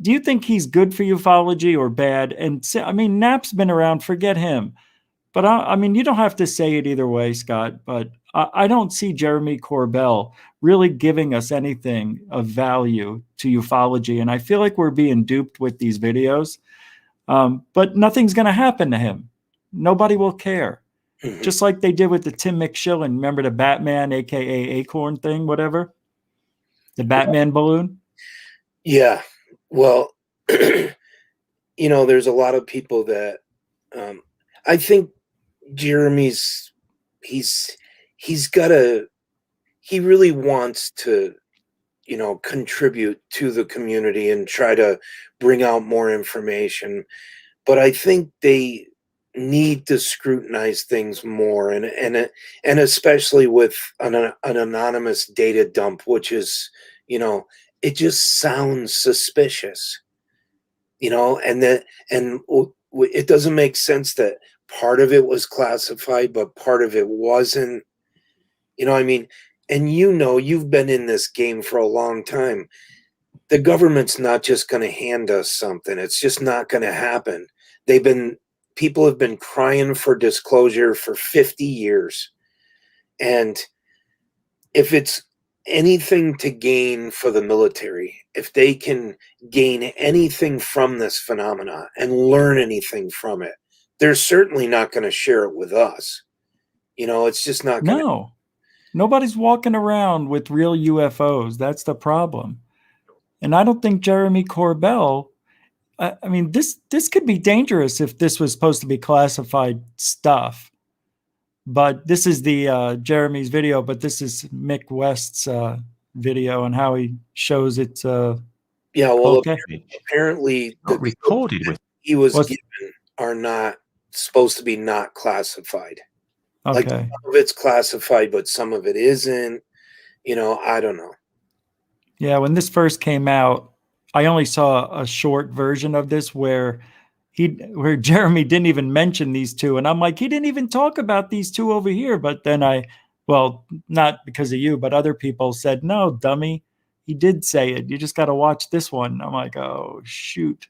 do you think he's good for ufology or bad? And I mean, Knapp's been around, forget him. But I mean, you don't have to say it either way, Scott, but I don't see Jeremy Corbell really giving us anything of value to ufology. And I feel like we're being duped with these videos. But nothing's going to happen to him. Nobody will care. Just like they did with the Tim McShillen. Remember the Batman, aka Acorn thing, whatever? The Batman balloon? Yeah. Well, you know, there's a lot of people that I think Jeremy's he really wants to, you know, contribute to the community and try to bring out more information. But I think they need to scrutinize things more, and especially with an anonymous data dump, which is, you know, it just sounds suspicious, you know, and it doesn't make sense that part of it was classified, but part of it wasn't. You know, I mean, and you know, you've been in this game for a long time. The government's not just going to hand us something. It's just not going to happen. People have been crying for disclosure for 50 years. And if it's anything to gain for the military, if they can gain anything from this phenomena and learn anything from it, they're certainly not going to share it with us. You know, it's just not going to. No, nobody's walking around with real UFOs. That's the problem. And I don't think Jeremy Corbell, I mean, this could be dangerous if this was supposed to be classified stuff. But this is the Jeremy's video, but this is Mick West's video and how he shows it. Yeah, well, okay. Apparently not recorded with he was given are not supposed to be not classified. Okay. Like, some of it's classified, but some of it isn't. You know, I don't know. Yeah, when this first came out, I only saw a short version of this where Jeremy didn't even mention these two. And I'm like, he didn't even talk about these two over here. But then well, not because of you, but other people said, no, dummy, he did say it. You just got to watch this one. I'm like, oh, shoot.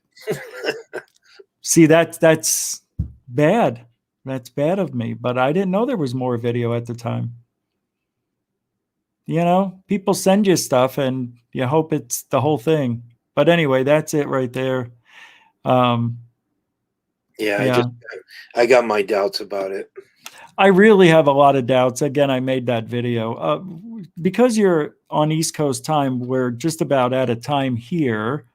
See, that's bad. That's bad of me. But I didn't know there was more video at the time. You know, people send you stuff and you hope it's the whole thing. But anyway, that's it right there. Yeah. I got my doubts about it. I really have a lot of doubts. Again, I made that video. Because you're on East Coast time, we're just about out of time here.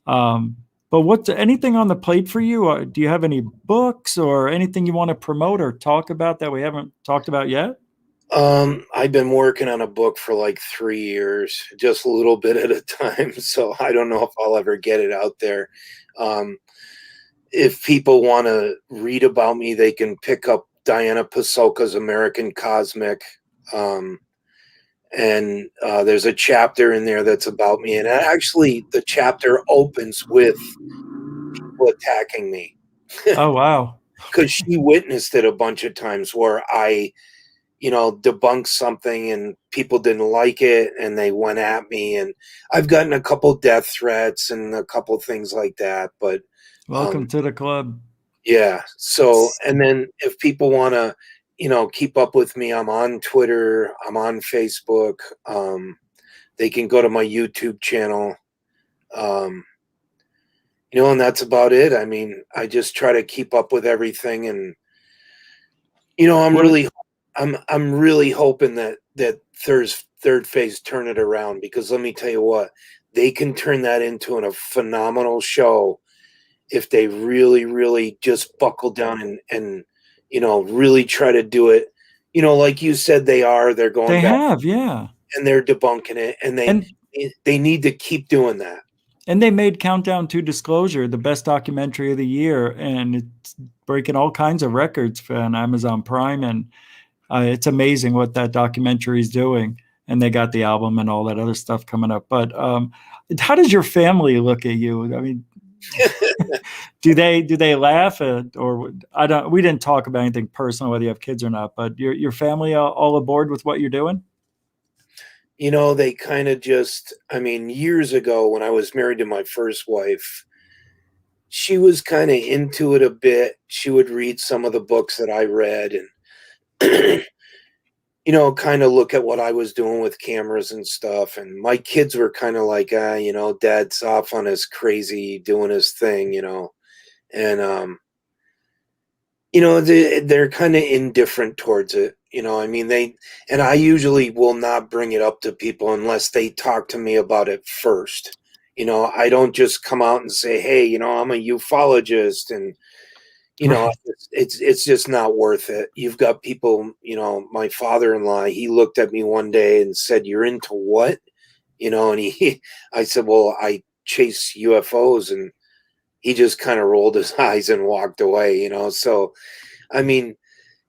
But what's anything on the plate for you? Do you have any books or anything you want to promote or talk about that we haven't talked about yet? I've been working on a book for like 3 years, just a little bit at a time. So I don't know if I'll ever get it out there. If people want to read about me, they can pick up Diana Pasulka's American Cosmic. And there's a chapter in there that's about me. And actually, the chapter opens with people attacking me. Oh, wow. Because she witnessed it a bunch of times where I, you know, debunked something and people didn't like it and they went at me. And I've gotten a couple death threats and a couple things like that. But welcome to the club. Yeah. So, and then if people want to, you know, keep up with me, I'm on Twitter, I'm on Facebook. They can go to my YouTube channel. You know, and that's about it. I mean, I just try to keep up with everything, and you know, I'm really hoping that third phase turn it around, because let me tell you what, they can turn that into a phenomenal show if they really, really just buckle down and you know, really try to do it. You know, like you said, they're going. They back have, yeah, and they're debunking it, and they need to keep doing that. And they made Countdown to Disclosure the best documentary of the year, and it's breaking all kinds of records on Amazon Prime, and it's amazing what that documentary is doing. And they got the album and all that other stuff coming up. But how does your family look at you? I mean, Do they laugh or I don't? We didn't talk about anything personal, whether you have kids or not. But your family all aboard with what you're doing? They kind of just, I mean, years ago when I was married to my first wife, she was kind of into it a bit. She would read some of the books that I read and, kind of look at what I was doing with cameras and stuff. And my kids were kind of like, dad's off on his crazy doing his thing, and, they're kind of indifferent towards it. I mean, and I usually will not bring it up to people unless they talk to me about it first. I don't just come out and say, hey, I'm a ufologist and, Right. it's just not worth it. You've got people, my father-in-law, he looked at me one day and said, you're into what? And I said, well, I chase UFOs, and he just kind of rolled his eyes and walked away, So, I mean,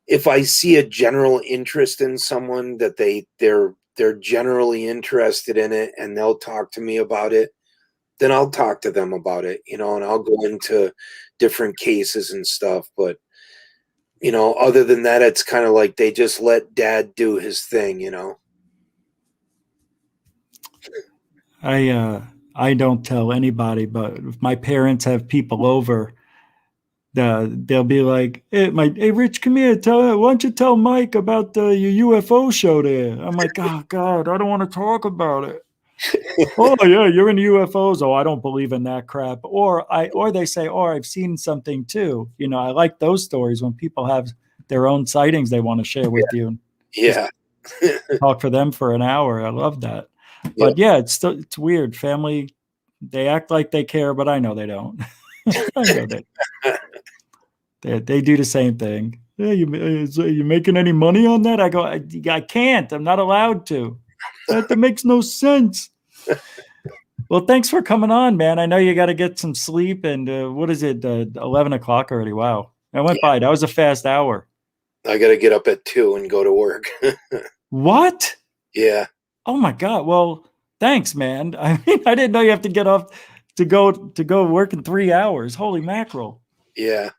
if I see a general interest in someone that they're generally interested in it and they'll talk to me about it, then I'll talk to them about it, and I'll go into different cases and stuff. But, other than that, it's kind of like they just let dad do his thing. I don't tell anybody, but if my parents have people over, they'll be like, hey, Rich, come here. Why don't you tell Mike about your UFO show there? I'm like, oh God, I don't want to talk about it. Oh yeah, you're into UFOs. Oh, I don't believe in that crap. Or they say, oh, I've seen something too. I like those stories when people have their own sightings they want to share with you. Just Yeah. talk for them for an hour. I love that. Yeah. But yeah, it's weird. Family, they act like they care, but I know they don't. I know they do the same thing. Yeah, you making any money on that? I go, I can't. I'm not allowed to. That makes no sense. Well, thanks for coming on, man. I know you got to get some sleep. And what is it? 11 o'clock already. Wow. I went by. That was a fast hour. I got to get up at 2 and go to work. What? Yeah. Oh my God. Well, thanks, man. I mean, I didn't know you have to get off to go work in 3 hours. Holy mackerel. Yeah.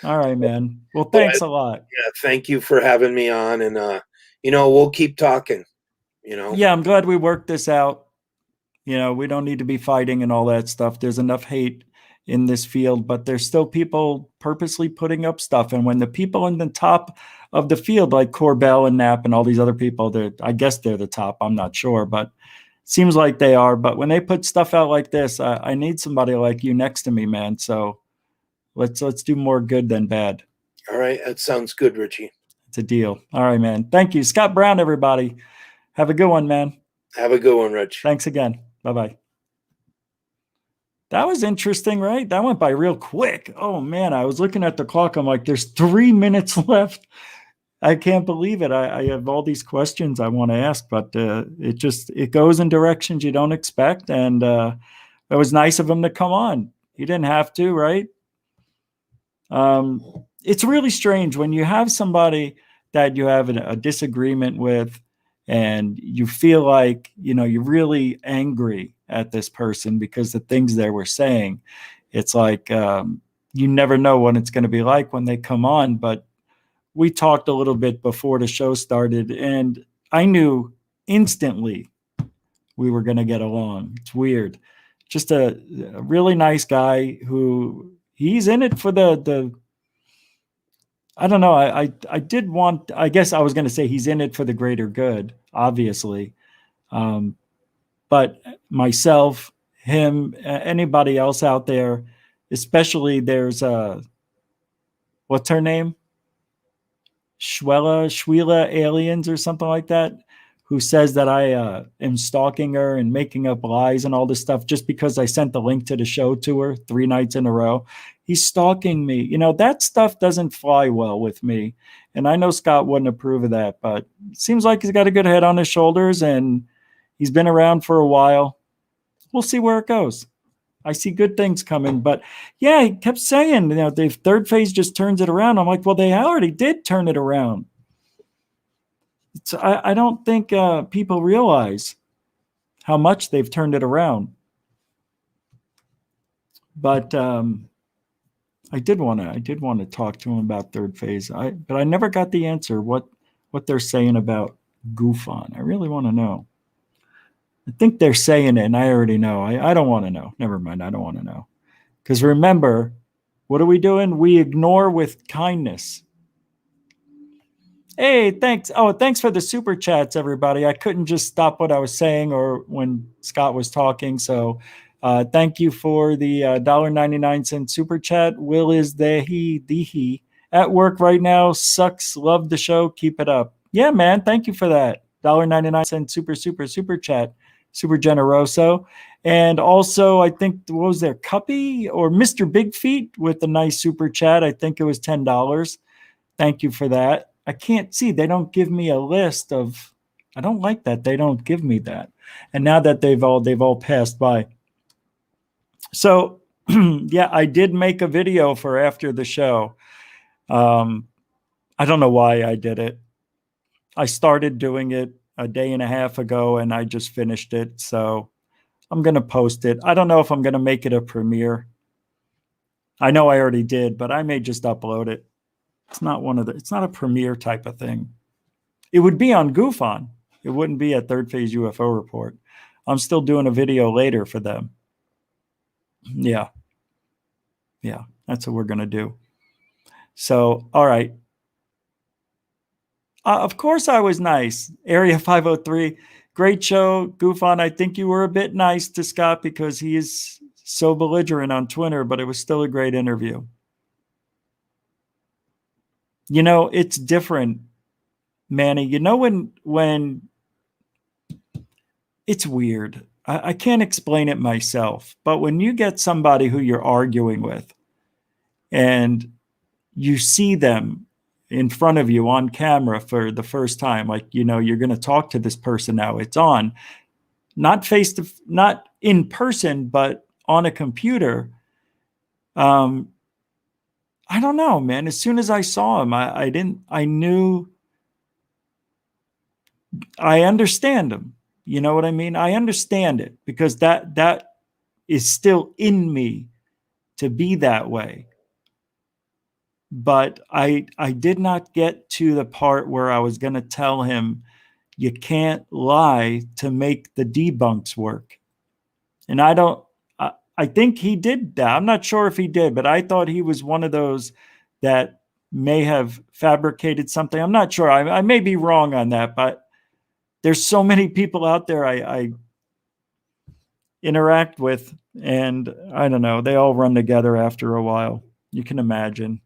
All right, man. Well, But thanks a lot. yeah, thank you for having me on, and we'll keep talking. Yeah, I'm glad we worked this out. We don't need to be fighting and all that stuff. There's enough hate in this field, but there's still people purposely putting up stuff. And when the people in the top of the field, like Corbell and Knapp and all these other people, I guess they're the top. I'm not sure, but it seems like they are. But when they put stuff out like this, I need somebody like you next to me, man. So let's do more good than bad. All right, that sounds good, Richie. It's a deal. All right, man. Thank you, Sott Browne. Everybody, have a good one, man. Have a good one, Rich. Thanks again. Bye-bye. That was interesting, right? That went by real quick. Oh man, I was looking at the clock. I'm like, there's 3 minutes left. I can't believe it. I have all these questions I want to ask, but it goes in directions you don't expect. And it was nice of him to come on. He didn't have to, right? It's really strange when you have somebody that you have a disagreement with, and you feel like you're really angry at this person because the things they were saying. It's like you never know what it's going to be like when they come on. But we talked a little bit before the show started, and I knew instantly we were going to get along. It's weird. Just a really nice guy who he's in it for the I don't know. I did want. I guess I was going to say he's in it for the greater good, obviously. But myself, him, anybody else out there, especially there's what's her name? Shwela Aliens or something like that, who says that I am stalking her and making up lies and all this stuff just because I sent the link to the show to her 3 nights in a row. He's stalking me. That stuff doesn't fly well with me. And I know Scott wouldn't approve of that, but it seems like he's got a good head on his shoulders and he's been around for a while. We'll see where it goes. I see good things coming, but yeah, he kept saying, the third phase just turns it around. I'm like, well, they already did turn it around. I don't think people realize how much they've turned it around. But I did want to talk to him about third phase. But I never got the answer what they're saying about GUFON. I really want to know. I think they're saying it, and I already know. I don't want to know. Never mind. I don't want to know. Because remember, what are we doing? We ignore with kindness. Hey, thanks. Oh, thanks for the super chats, everybody. I couldn't just stop what I was saying or when Scott was talking. So thank you for the $1.99 super chat. Will is the he. At work right now. Sucks. Love the show. Keep it up. Yeah, man. Thank you for that. $1.99 super chat. Super generoso. And also, I think, what was there? Cuppy or Mr. Big Feet with a nice super chat. I think it was $10. Thank you for that. I can't see. They don't give me a list of. I don't like that. They don't give me that. And now that they've all passed by. So yeah, I did make a video for after the show. I don't know why I did it. I started doing it a day and a half ago and I just finished it. So I'm going to post it. I don't know if I'm going to make it a premiere. I know I already did, but I may just upload it. It's not a premiere type of thing. It would be on GUFON. It wouldn't be at Third Phase UFO Report. I'm still doing a video later for them. Yeah. Yeah, that's what we're going to do. So, all right. Of course I was nice. Area 503, great show. GUFON, I think you were a bit nice to Scott because he is so belligerent on Twitter, but it was still a great interview. You know, it's different, Manny. You know, when it's weird. I can't explain it myself, but when you get somebody who you're arguing with and you see them in front of you on camera for the first time, like, you know, you're going to talk to this person now, it's on, not in person, but on a computer. I don't know, man. As soon as I saw him, I knew, I understand him. You know what I mean? I understand it because that is still in me to be that way. But I did not get to the part where I was going to tell him you can't lie to make the debunks work. And I think he did that. I'm not sure if he did, but I thought he was one of those that may have fabricated something. I'm not sure. I may be wrong on that, but there's so many people out there I interact with, and I don't know, they all run together after a while. You can imagine.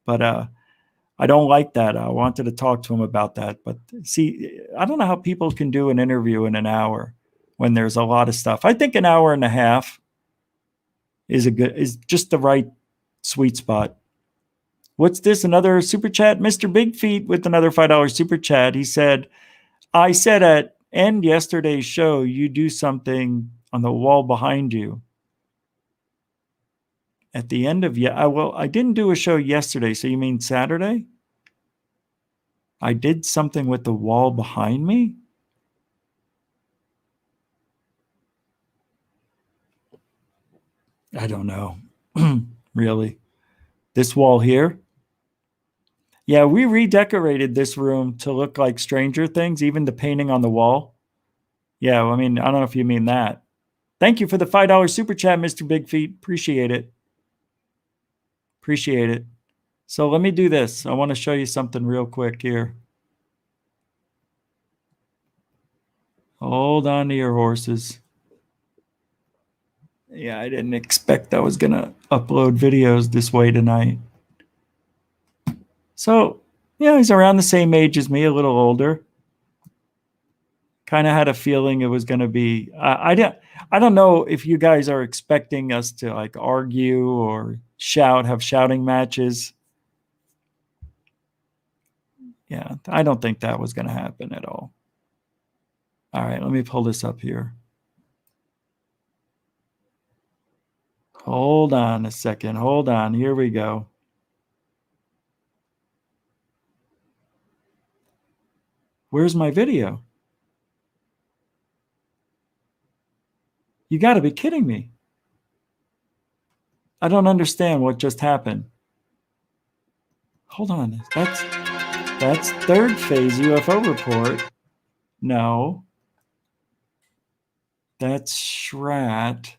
But I don't like that. I wanted to talk to him about that. But see, I don't know how people can do an interview in an hour when there's a lot of stuff. I think an hour and a half is just the right sweet spot. What's this? Another super chat? Mr. Big Feet with another $5 super chat. He said, I said at end yesterday's show, you do something on the wall behind you. At the end of I didn't do a show yesterday. So you mean Saturday? I did something with the wall behind me? I don't know. Really? This wall here? Yeah, we redecorated this room to look like Stranger Things, even the painting on the wall. Yeah, I mean, I don't know if you mean that. Thank you for the $5 super chat, Mr. Big Feet. Appreciate it. Appreciate it. So let me do this. I want to show you something real quick here. Hold on to your horses. Yeah, I didn't expect I was going to upload videos this way tonight. So, yeah, he's around the same age as me, a little older. Kind of had a feeling it was going to be. I don't know if you guys are expecting us to like argue or have shouting matches. Yeah, I don't think that was going to happen at all. All right, let me pull this up here. Hold on a second. Hold on. Here we go. Where's my video? You got to be kidding me. I don't understand what just happened. Hold on. That's third phase UFO report. No. That's Shrat.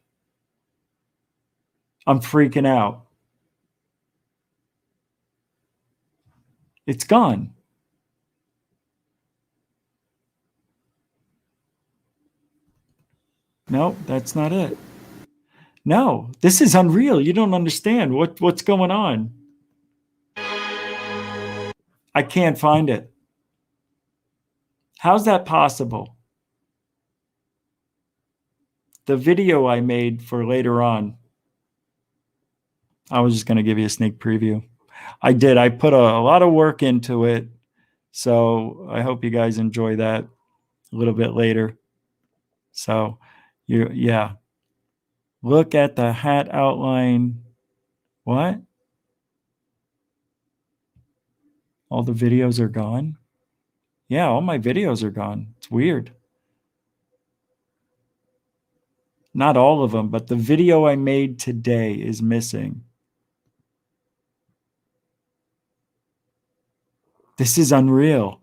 I'm freaking out. It's gone. No, that's not it. No, this is unreal. You don't understand what's going on. I can't find it. How's that possible? The video I made for later on. I was just going to give you a sneak preview. I did. I put a lot of work into it. So I hope you guys enjoy that a little bit later. So yeah. Look at the hat outline. What? All the videos are gone? Yeah, all my videos are gone. It's weird. Not all of them, but the video I made today is missing. This is unreal.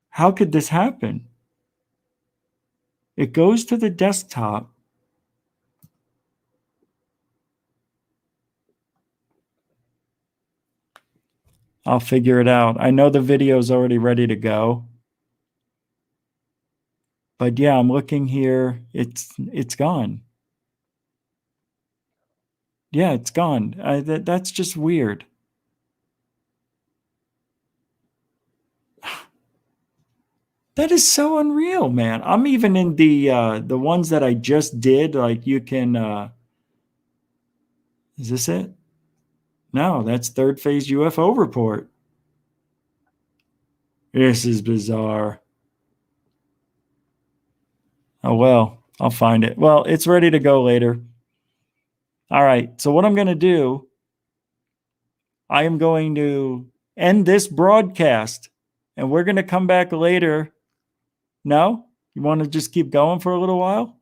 How could this happen? It goes to the desktop. I'll figure it out. I know the video is already ready to go. But yeah, I'm looking here. It's gone. Yeah, it's gone. That's just weird. That is so unreal, man. I'm even in the ones that I just did. Like you can. Is this it? No, that's third phase UFO report. This is bizarre. Oh well, I'll find it. Well, it's ready to go later. All right. So what I'm going to do, I am going to end this broadcast, and we're going to come back later. No? You want to just keep going for a little while?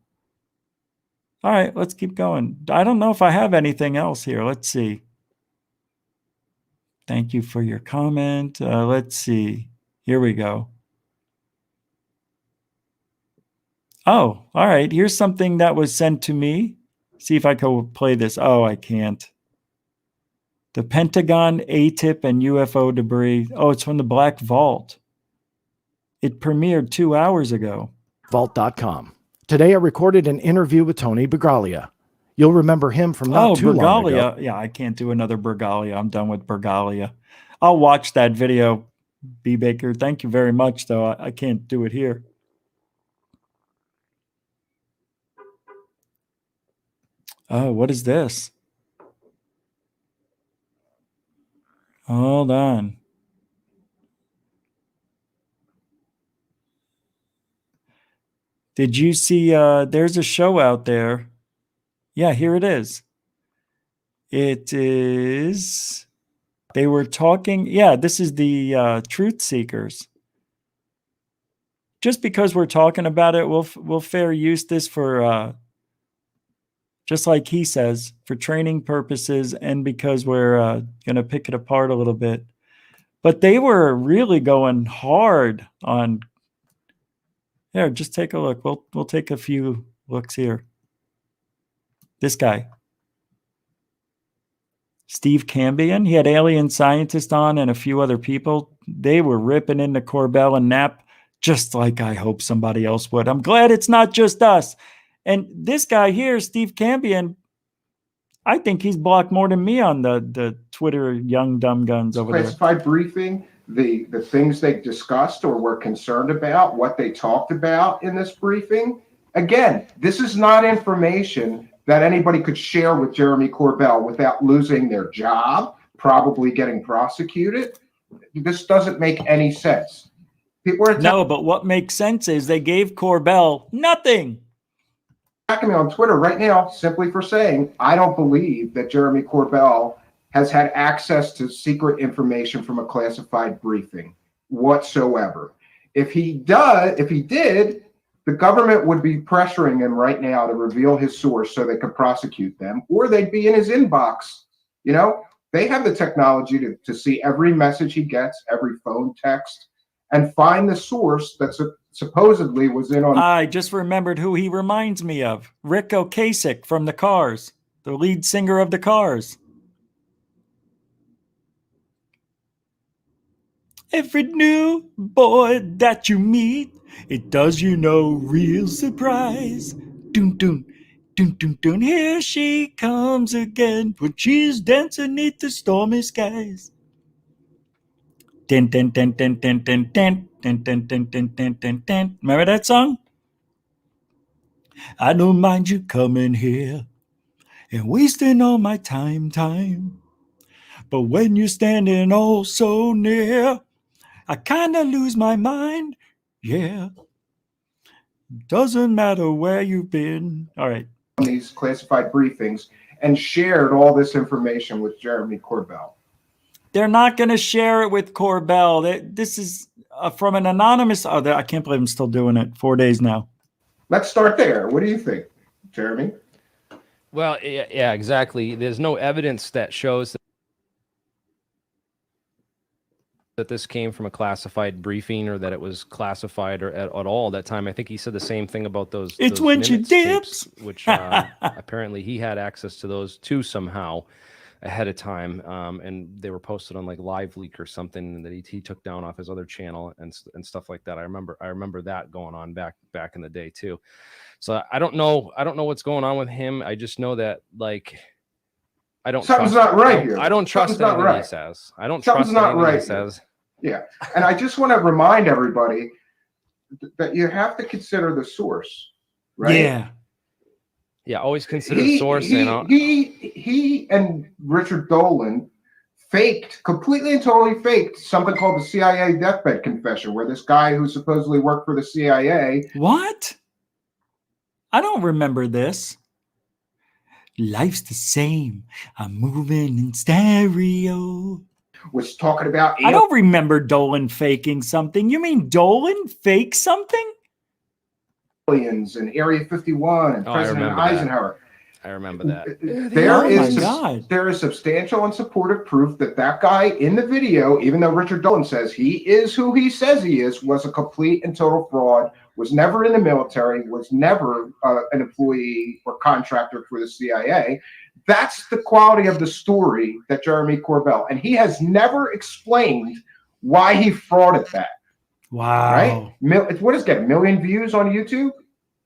All right, let's keep going. I don't know if I have anything else here. Let's see. Thank you for your comment. Let's see. Here we go. Oh, all right. Here's something that was sent to me. See if I can play this. Oh, I can't. The Pentagon, ATIP, and UFO debris. Oh, it's from the Black Vault. It premiered 2 hours ago. Vault.com. Today I recorded an interview with Tony Bragalia. You'll remember him from not too long ago. Yeah, I can't do another Bragalia. I'm done with Bragalia. I'll watch that video, B. Baker. Thank you very much, though. I can't do it here. Oh, what is this? Hold on. Did you see, there's a show out there. Yeah, here it is. It is, they were talking, yeah, this is the Truth Seekers. Just because we're talking about it, we'll fair use this for, just like he says, for training purposes and because we're going to pick it apart a little bit. But they were really going hard on, here, just take a look. We'll take a few looks here. This guy, Steve Cambion, he had alien scientists on and a few other people. They were ripping into Corbell and Knapp just like I hope somebody else would. I'm glad it's not just us. And this guy here, Steve Cambion, I think he's blocked more than me on the Twitter young dumb guns over there. Classified briefing, the things they discussed or were concerned about, what they talked about in this briefing. Again, this is not information that anybody could share with Jeremy Corbell without losing their job, probably getting prosecuted. This doesn't make any sense. People are no, but what makes sense is they gave Corbell nothing. Attacking me on Twitter right now simply for saying I don't believe that Jeremy Corbell has had access to secret information from a classified briefing whatsoever. If he did, the government would be pressuring him right now to reveal his source so they could prosecute them, or they'd be in his inbox. You know, they have the technology to see every message he gets, every phone text, and find the source that supposedly was in on. I just remembered who he reminds me of. Rick Ocasek from the Cars, the lead singer of the Cars. Every new boy that you meet, it does you no real surprise. Dun dun, dun dun dun, here she comes again, when she's dancing neath the stormy skies. Dun dun dun dun dun dun dun dun dun dun dun dun dun dun. Remember that song? I don't mind you coming here and wasting all my time. But when you're standing oh so near, I kinda lose my mind, yeah. Doesn't matter where you've been. All right. These classified briefings and shared all this information with Jeremy Corbell. They're not going to share it with Corbell. This is from an anonymous. Oh, I can't believe I'm still doing it. 4 days now. Let's start there. What do you think, Jeremy? Well, yeah, exactly. There's no evidence that shows that this came from a classified briefing or that it was classified or at all that time. I think he said the same thing about those. It's those when she Nimitz dips. tapes, which apparently he had access to those too somehow ahead of time, and they were posted on like Live Leak or something that he took down off his other channel and stuff like that. I remember that going on back in the day too. So I don't know what's going on with him. I just know that like. Something's not right here. I don't trust anything he says. I don't trust anything he says. Yeah. And I just want to remind everybody that you have to consider the source, right? Yeah. Yeah, always consider the source. He and Richard Dolan completely and totally faked something called the CIA deathbed confession, where this guy who supposedly worked for the CIA. What? I don't remember this. Life's the same. I'm moving in stereo. Was talking about. I don't remember Dolan faking something. You mean Dolan faked something? Aliens in Area 51 and President Eisenhower. I remember that. There is substantial and supportive proof that guy in the video, even though Richard Dolan says he is who he says he is, was a complete and total fraud, was never in the military, was never an employee or contractor for the CIA. That's the quality of the story that Jeremy Corbell, and he has never explained why he frauded that. Wow. Right? What is getting 1 million views on YouTube?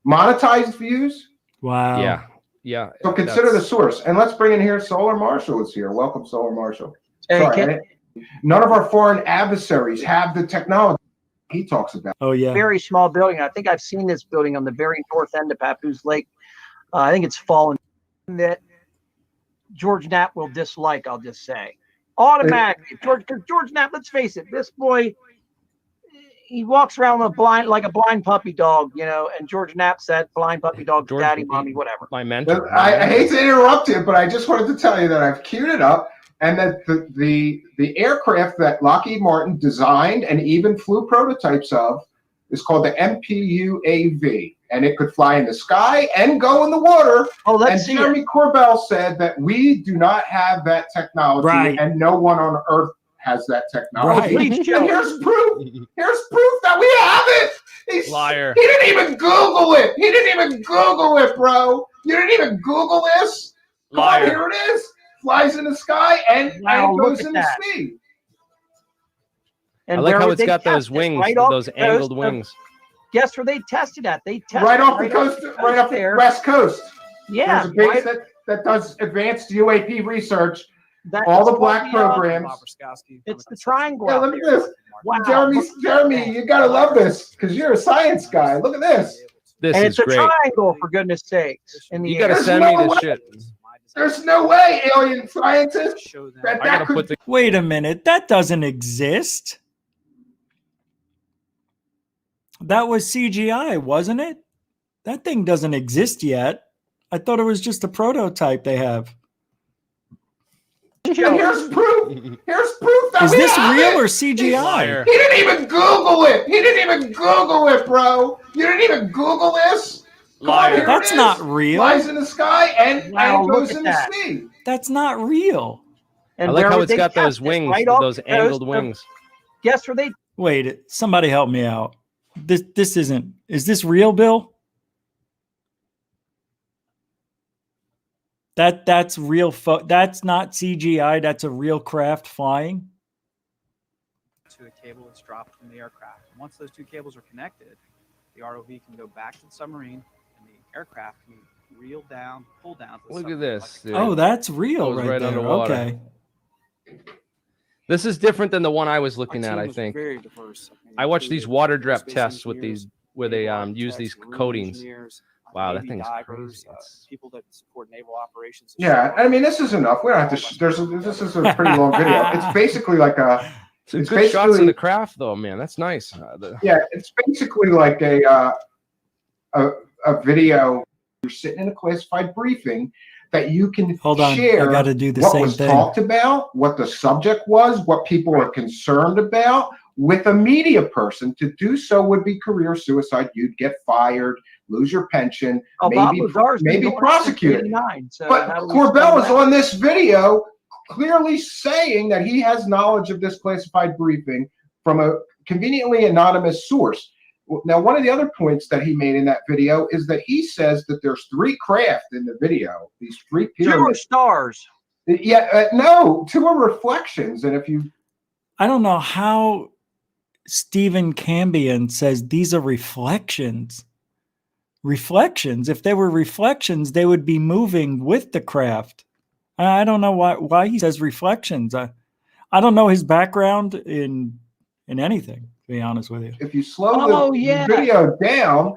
Monetized views? Wow. Yeah. Yeah. So consider the source. And let's bring in here, Solar Marshall is here. Welcome, Solar Marshall. Sorry, none of our foreign adversaries have the technology he talks about. Oh, yeah. Very small building. I think I've seen this building on the very north end of Papoose Lake. I think it's fallen. That George Knapp will dislike, I'll just say. Automatically. George Knapp, let's face it, this boy, he walks around like a blind puppy dog, you know, and George Knapp said blind puppy dog, daddy, mommy, whatever. My mentor. I hate to interrupt you, but I just wanted to tell you that I've queued it up, and that the aircraft that Lockheed Martin designed and even flew prototypes of is called the MPU-AV, and it could fly in the sky and go in the water. Oh, let's see. Jeremy Corbell said that we do not have that technology, and no one on Earth has that technology. Right. And here's proof. Here's proof that we have it. Liar. He didn't even Google it. He didn't even Google it, bro. You didn't even Google this. Liar. Come on, here it is. Flies in the sky and goes in the sea. And I like how it's got those wings, those angled wings. Guess where they tested at? They tested right off the coast, right off the West Coast. Yeah. There's a base that does advanced UAP research. All the black programs. It's the triangle. Yeah, look at this. Wow. Jeremy, you gotta love this because you're a science guy. Look at this. And it's a triangle, for goodness sakes. You gotta send me this shit. There's no way, alien scientists. Wait a minute. That doesn't exist. That was CGI, wasn't it? That thing doesn't exist yet. I thought it was just a prototype they have. And here's proof. Here's proof that Is we this have real it. or CGI? Liar. He didn't even Google it. He didn't even Google it, bro. You didn't even Google this. Come on, Liar. here That's it is. not real. Flies in the sky and Wow, look goes at in that. the sea. That's not real. And I like where how would it's they got test those it? wings, Right off those the angled coast of- wings. Guess where they? Wait, somebody help me out. This isn't. Is this real, Bill? That's real. That's not CGI. That's a real craft flying. To a cable that's dropped from the aircraft. And once those two cables are connected, the ROV can go back to the submarine, and the aircraft can be reeled down, pulled down. To the Look at submarine this. like Dude. Oh, that's real Goes right right there. underwater. Okay. This is different than the one I was Our looking at, team I was think. very diverse. mean, I watched included these water depth aerospace tests with engineers, these where they naval use architects, these marine coatings. engineers, Wow, that Navy thing's divers, crazy. It's- people that support naval operations. Yeah, I mean, this is enough. We don't have to. This is a pretty long video. It's basically like a. Some It's good shots in basically- the craft, though, man. That's nice. Yeah, it's basically like a video. You're sitting in a classified briefing that you can Hold on. share I got to do the what same was thing. talked about, what the subject was, what people are concerned about with a media person. To do so would be career suicide. You'd get fired, lose your pension, Oh, Bob maybe Lazar's been maybe doing it since prosecuted. 89, so But how do we Corbell is explain that? on this video clearly saying that he has knowledge of this classified briefing from a conveniently anonymous source. Now, one of the other points that he made in that video is that he says that there's 3 craft in the video, these 3 Two are pyramids. stars. Yeah, no, 2 are reflections. And if you, I don't know how Stephen Cambion says these are reflections. Reflections. If they were reflections, they would be moving with the craft. I don't know why he says reflections. I don't know his background in anything, to be honest with you. if you slow Oh, the yeah. video down,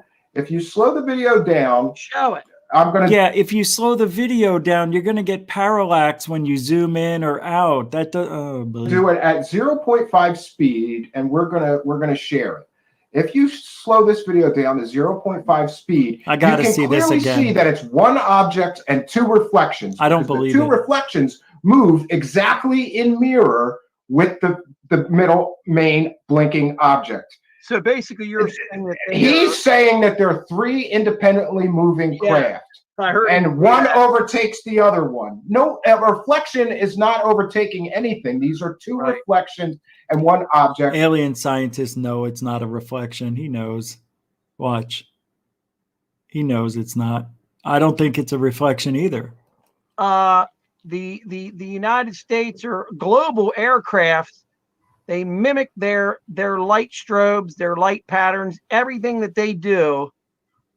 Show it. I'm going to Yeah, if you slow the video down, you're going to get parallax when you zoom in or out. That does. Oh, do it at 0.5 speed, and we're gonna share it. If you slow this video down to 0.5 speed, I gotta see this clearly again. see that it's 1 object and 2 reflections. I don't because believe the 2 it. reflections move exactly in mirror with the middle main blinking object. So basically, you're saying that He's saying that there are 3 independently moving Yeah. craft, I heard and one overtakes the other one. No, a reflection is not overtaking anything. These are 2 Right. reflections and 1 object. Alien scientists know it's not a reflection. He knows. Watch. He knows it's not. I don't think it's a reflection either. the United States or global aircraft, they mimic their light strobes, their light patterns, everything that they do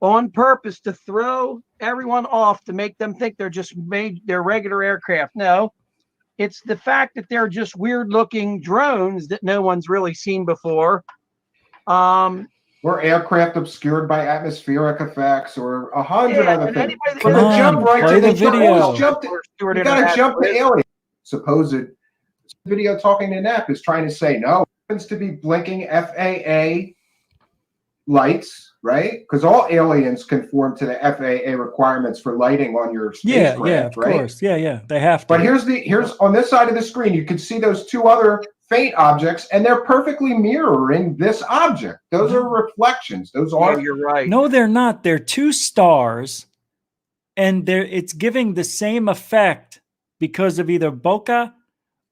on purpose to throw everyone off, to make them think they're regular aircraft. No, it's the fact that they're just weird looking drones that no one's really seen before. Were aircraft obscured by atmospheric effects or 100 other and things? anybody that But Come they jump on, right play to the they jump- video. always jump to- Stewart You gotta International jump to is- alien. Supposed video talking to Knapp is trying to say no. It happens to be blinking FAA lights, right? Because all aliens conform to the FAA requirements for lighting on your spacecraft, Yeah, of right? course. Yeah. They have to. But here's on this side of the screen, you can see those 2 other faint objects, and they're perfectly mirroring this object. Those are reflections. Those Yeah, are you're right. No, they're not. They're 2 stars, and it's giving the same effect because of either bokeh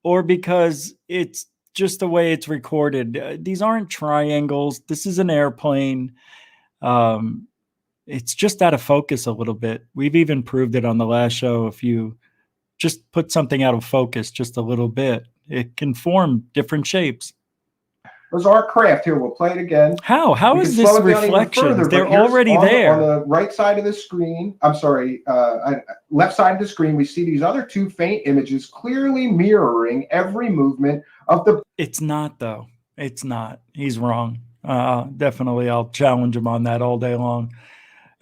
or because it's just the way it's recorded. These aren't triangles. This is an airplane. It's just out of focus a little bit. We've even proved it on the last show. If you just put something out of focus just a little bit, it can form different shapes. those are craft. Here, we'll play it again. How We is can this slow it down even reflections? further, but They're here's already on there. on the right side of the screen. I'm sorry, left side of the screen. We see these other 2 faint images clearly mirroring every movement of the. It's not, though. It's not. He's wrong. Definitely, I'll challenge him on that all day long.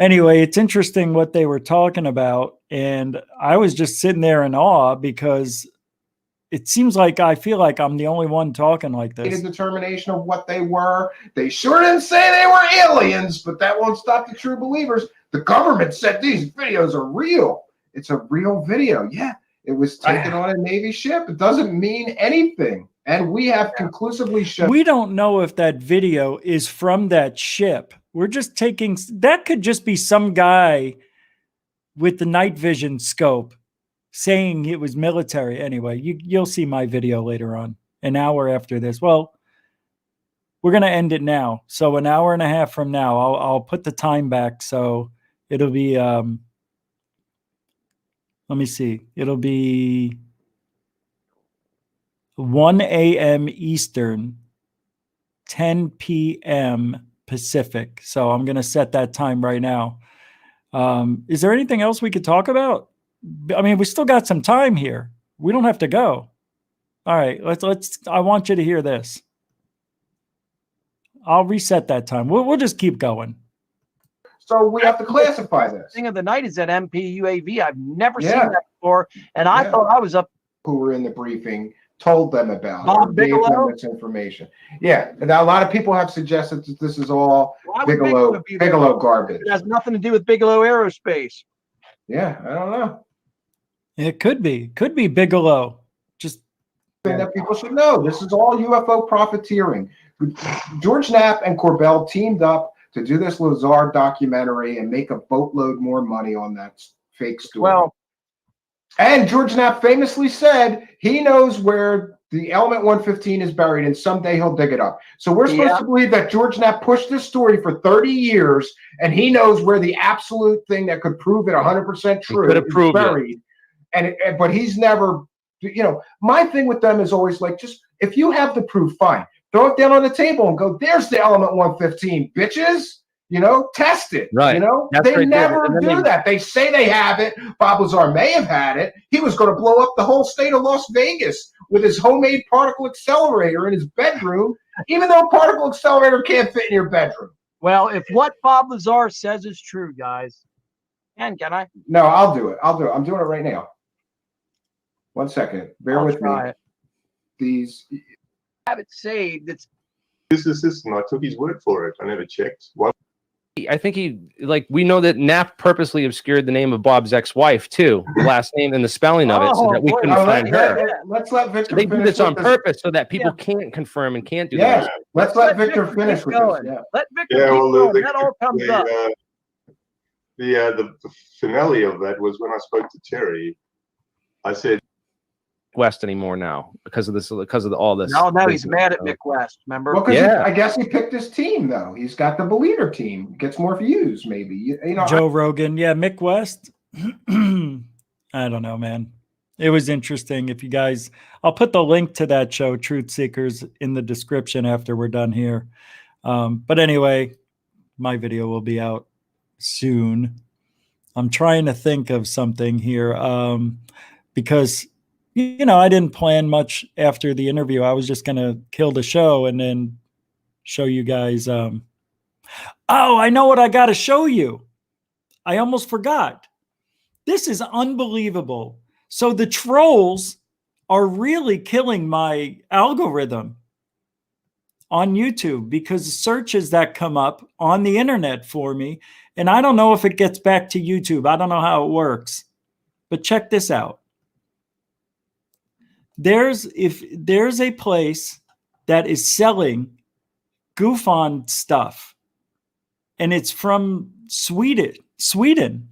Anyway, it's interesting what they were talking about, and I was just sitting there in awe because it seems like I feel like I'm the only one talking like this. Determination of what they were. They sure didn't say they were aliens, but that won't stop the true believers. The government said these videos are real. It's a real video. Yeah, It was taken on a Navy ship. It doesn't mean anything. And we have conclusively shown. We don't know if that video is from that ship. We're just taking, that could just be some guy with the night vision scope saying it was military. Anyway, you'll see my video later on, an hour after this. Well, we're going to end it now. So an hour and a half from now, I'll put the time back. So it'll be, let me see. It'll be 1 a.m. Eastern, 10 p.m. Pacific. So I'm going to set that time right now. Is there anything else we could talk about? I mean, we still got some time here. We don't have to go. All right, I want you to hear this. I'll reset that time. We'll just keep going. So we have to classify this. Thing of the night is that MPUAV. I've never seen that before, and I thought I was up. Who were in the briefing told them about Bob it, gave Bigelow? them this information. Yeah, and now a lot of people have suggested that this is all Why would Bigelow garbage. It has nothing to do with Bigelow Aerospace. Yeah, I don't know. It could be Bigelow. Just Thing that people should know. This is all UFO profiteering. George Knapp and Corbell teamed up to do this Lazard documentary and make a boatload more money on that fake story. Well, and George Knapp famously said he knows where the element 115 is buried, and someday he'll dig it up. So we're supposed to believe that George Knapp pushed this story for 30 years, and he knows where the absolute thing that could prove it 100% true is buried. But he's never, my thing with them is always like, just if you have the proof, fine. Throw it down on the table and go, there's the element 115, bitches. Test it. Right. They never do that. They say they have it. Bob Lazar may have had it. He was going to blow up the whole state of Las Vegas with his homemade particle accelerator in his bedroom, even though a particle accelerator can't fit in your bedroom. Well, if what Bob Lazar says is true, guys, can I? No, I'll do it. I'm doing it right now. 1 second. Bear with me. These. Have it saved. This assistant, I took his word for it. I never checked. What? I think we know that Knapp purposely obscured the name of Bob's ex-wife too, the last name and the spelling of it, so that we couldn't find her. Let's let Victor They do finish this on purpose so that people can't confirm and can't do that. that. Let's let Victor finish with this. Yeah. Let Victor keep going. That all comes up. The finale of that was when I spoke to Terry. I said, West anymore now because of all this. No, he's mad at Mick West. Remember? Well, I guess he picked his team though. He's got the Believer team. Gets more views, maybe. Joe Rogan, Mick West. I don't know, man. It was interesting. If you guys, I'll put the link to that show, Truth Seekers, in the description after we're done here. But anyway, my video will be out soon. I'm trying to think of something here because. I didn't plan much after the interview. I was just going to kill the show and then show you guys. Oh, I know what I got to show you. I almost forgot. This is unbelievable. So the trolls are really killing my algorithm on YouTube because searches that come up on the internet for me. And I don't know if it gets back to YouTube. I don't know how it works. But check this out. If there's a place that is selling GUFON stuff, and it's from Sweden,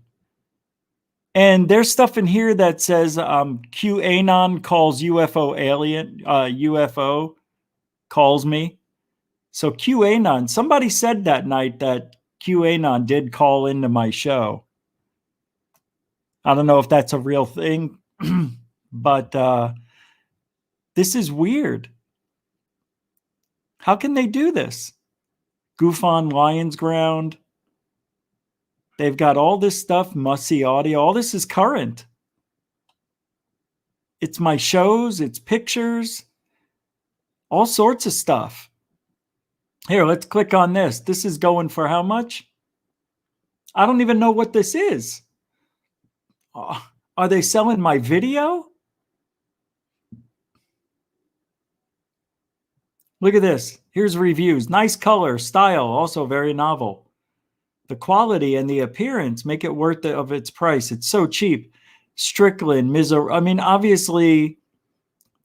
and there's stuff in here that says QAnon calls UFO calls me. So QAnon, somebody said that night that QAnon did call into my show. I don't know if that's a real thing, but this is weird. How can they do this? GUFON Lions Ground. They've got all this stuff, must see audio. All this is current. It's my shows, it's pictures, all sorts of stuff. Here, let's click on this. This is going for how much? I don't even know what this is. Are they selling my video? Look at this. Here's reviews. Nice color, style, also very novel. The quality and the appearance make it worth of its price. It's so cheap. Strickland, I mean, obviously,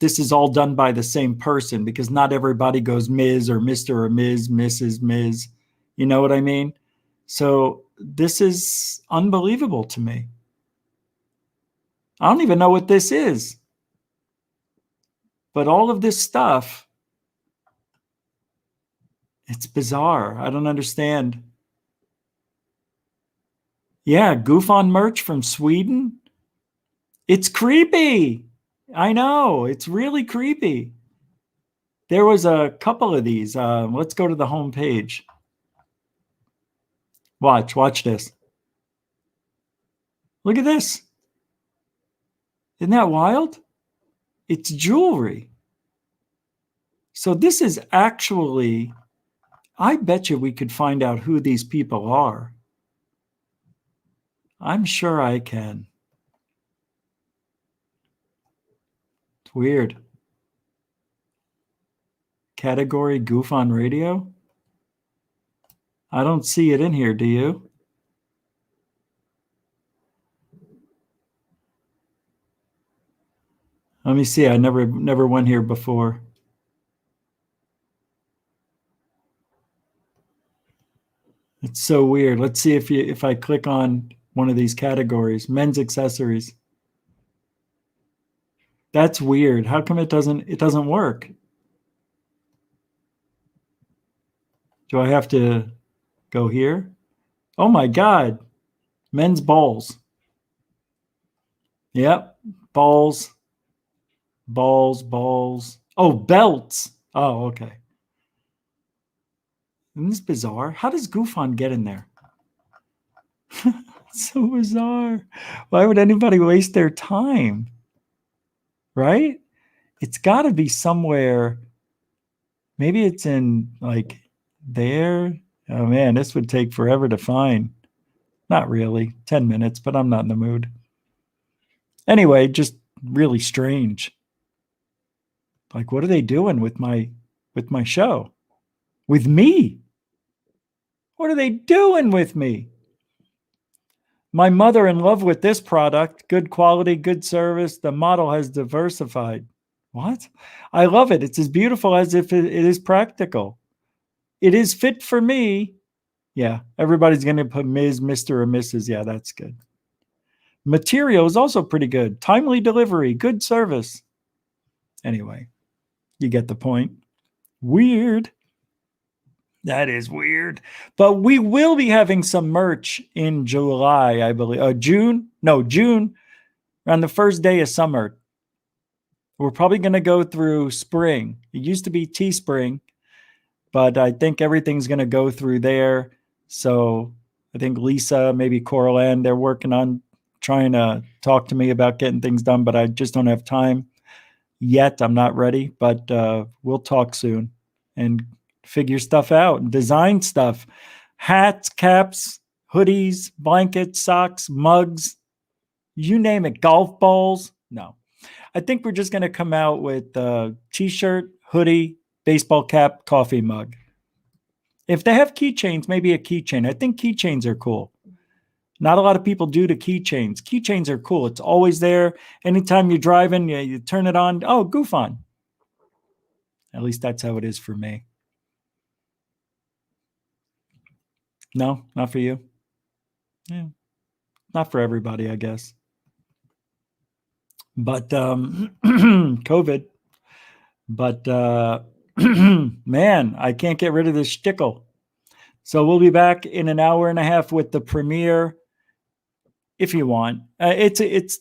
this is all done by the same person because not everybody goes Ms. or Mr. or Ms., Mrs., Ms. You know what I mean? So this is unbelievable to me. I don't even know what this is. But all of this stuff, it's bizarre. I don't understand. Yeah, GUFON merch from Sweden. It's creepy. I know. It's really creepy. There was a couple of these. Let's go to the home page. Watch this. Look at this. Isn't that wild? It's jewelry. So this is actually, I bet you we could find out who these people are. I'm sure I can. It's weird. Category GUFON radio? I don't see it in here, do you? Let me see. I never went here before. It's so weird. Let's see if I click on one of these categories. Men's accessories. That's weird. How come it doesn't work? Do I have to go here? Oh my God. Men's balls. Yep. Balls. Oh, belts. Oh, okay. Isn't this bizarre? How does GUFON get in there? So bizarre. Why would anybody waste their time? Right? It's got to be somewhere. Maybe it's in like there. Oh man, this would take forever to find. Not really. 10 minutes, but I'm not in the mood. Anyway, just really strange. Like, what are they doing with my show? With me? What are they doing with me? My mother in love with this product. Good quality, good service. The model has diversified. What? I love it. It's as beautiful as if it is practical. It is fit for me. Yeah, everybody's going to put Ms., Mr., or Mrs. Yeah, that's good. Material is also pretty good. Timely delivery, good service. Anyway, you get the point. Weird. That is weird. But we will be having some merch in July, I believe. June, around the first day of summer. We're probably going to go through spring. It used to be Teespring, but I think everything's going to go through there. So I think Lisa, maybe Coral Ann, they're working on trying to talk to me about getting things done, but I just don't have time yet. I'm not ready, but we'll talk soon and figure stuff out and design stuff. Hats, caps, hoodies, blankets, socks, mugs, you name it, golf balls. No, I think we're just going to come out with a t-shirt, hoodie, baseball cap, coffee mug. If they have keychains, maybe a keychain. I think keychains are cool. Not a lot of people do the keychains. Keychains are cool. It's always there. Anytime you're driving, you turn it on. Oh, GUFON. At least that's how it is for me. No, not for you. Yeah, not for everybody, I guess. But COVID. But man, I can't get rid of this shtickle. So we'll be back in an hour and a half with the premiere. If you want, it's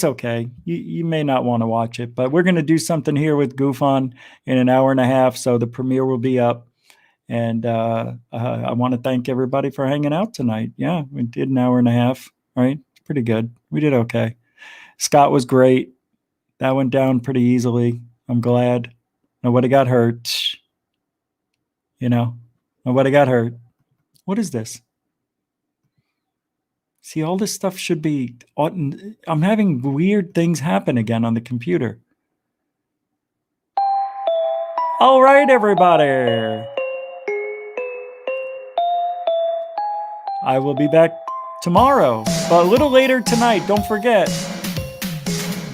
okay. You may not want to watch it, but we're going to do something here with GUFON in an hour and a half. So the premiere will be up. And I want to thank everybody for hanging out tonight. Yeah, we did an hour and a half, right? It's pretty good. We did okay. Scott was great. That went down pretty easily. I'm glad. Nobody got hurt. Nobody got hurt. What is this? See, all this stuff should be... I'm having weird things happen again on the computer. All right, everybody. I will be back tomorrow, but a little later tonight. Don't forget.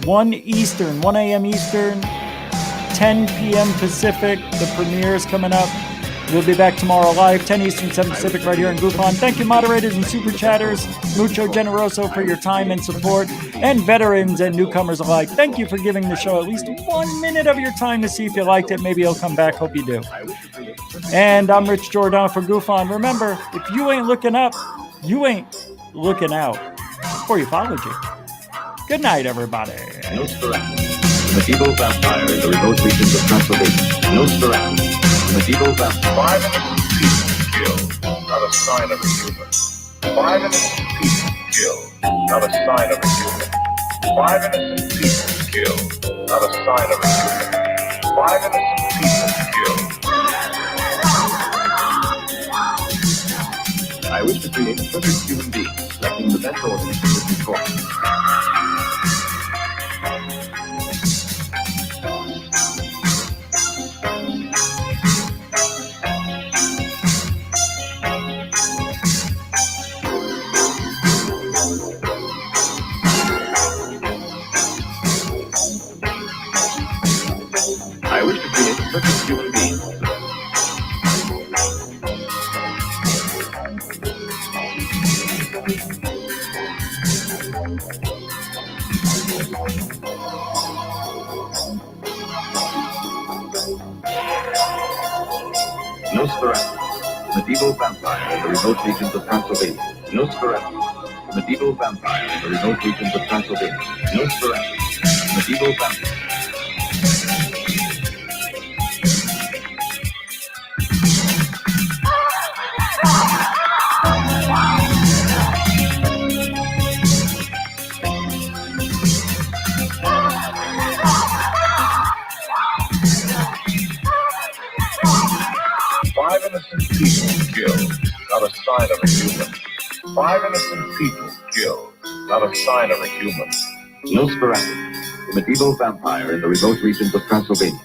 1 Eastern, 1 a.m. Eastern, 10 p.m. Pacific. The premiere is coming up. We'll be back tomorrow live, 10 Eastern, 7 Pacific, right here in GUFON. Thank you, moderators and super chatters. Mucho generoso for your time and support. And veterans and newcomers alike, thank you for giving the show at least 1 minute of your time to see if you liked it. Maybe you'll come back. Hope you do. And I'm Rich Jordan for GUFON. Remember, if you ain't looking up, you ain't looking out. For ufology. Good night, everybody. Nosferatu, medieval vampire in the remote regions of Transylvania. Nosferatu. Medieval vampire. 5 innocent people killed, not a sign of a human. 5 innocent people killed, not a sign of a human. 5 innocent people killed, not a sign of a human. 5 innocent people killed. I wish to create a perfect human being, lacking the best organs in this form. I wish to create a perfect human being. Nosferatu, medieval vampire in the remote regions of Transylvania. Nosferatu, medieval vampire in the remote regions of Transylvania. Nosferatu, medieval vampire. Five innocent people killed, not a sign of a human. 5 innocent people killed, not a sign of a human. Nosferatu, the medieval vampire in the remote regions of Transylvania.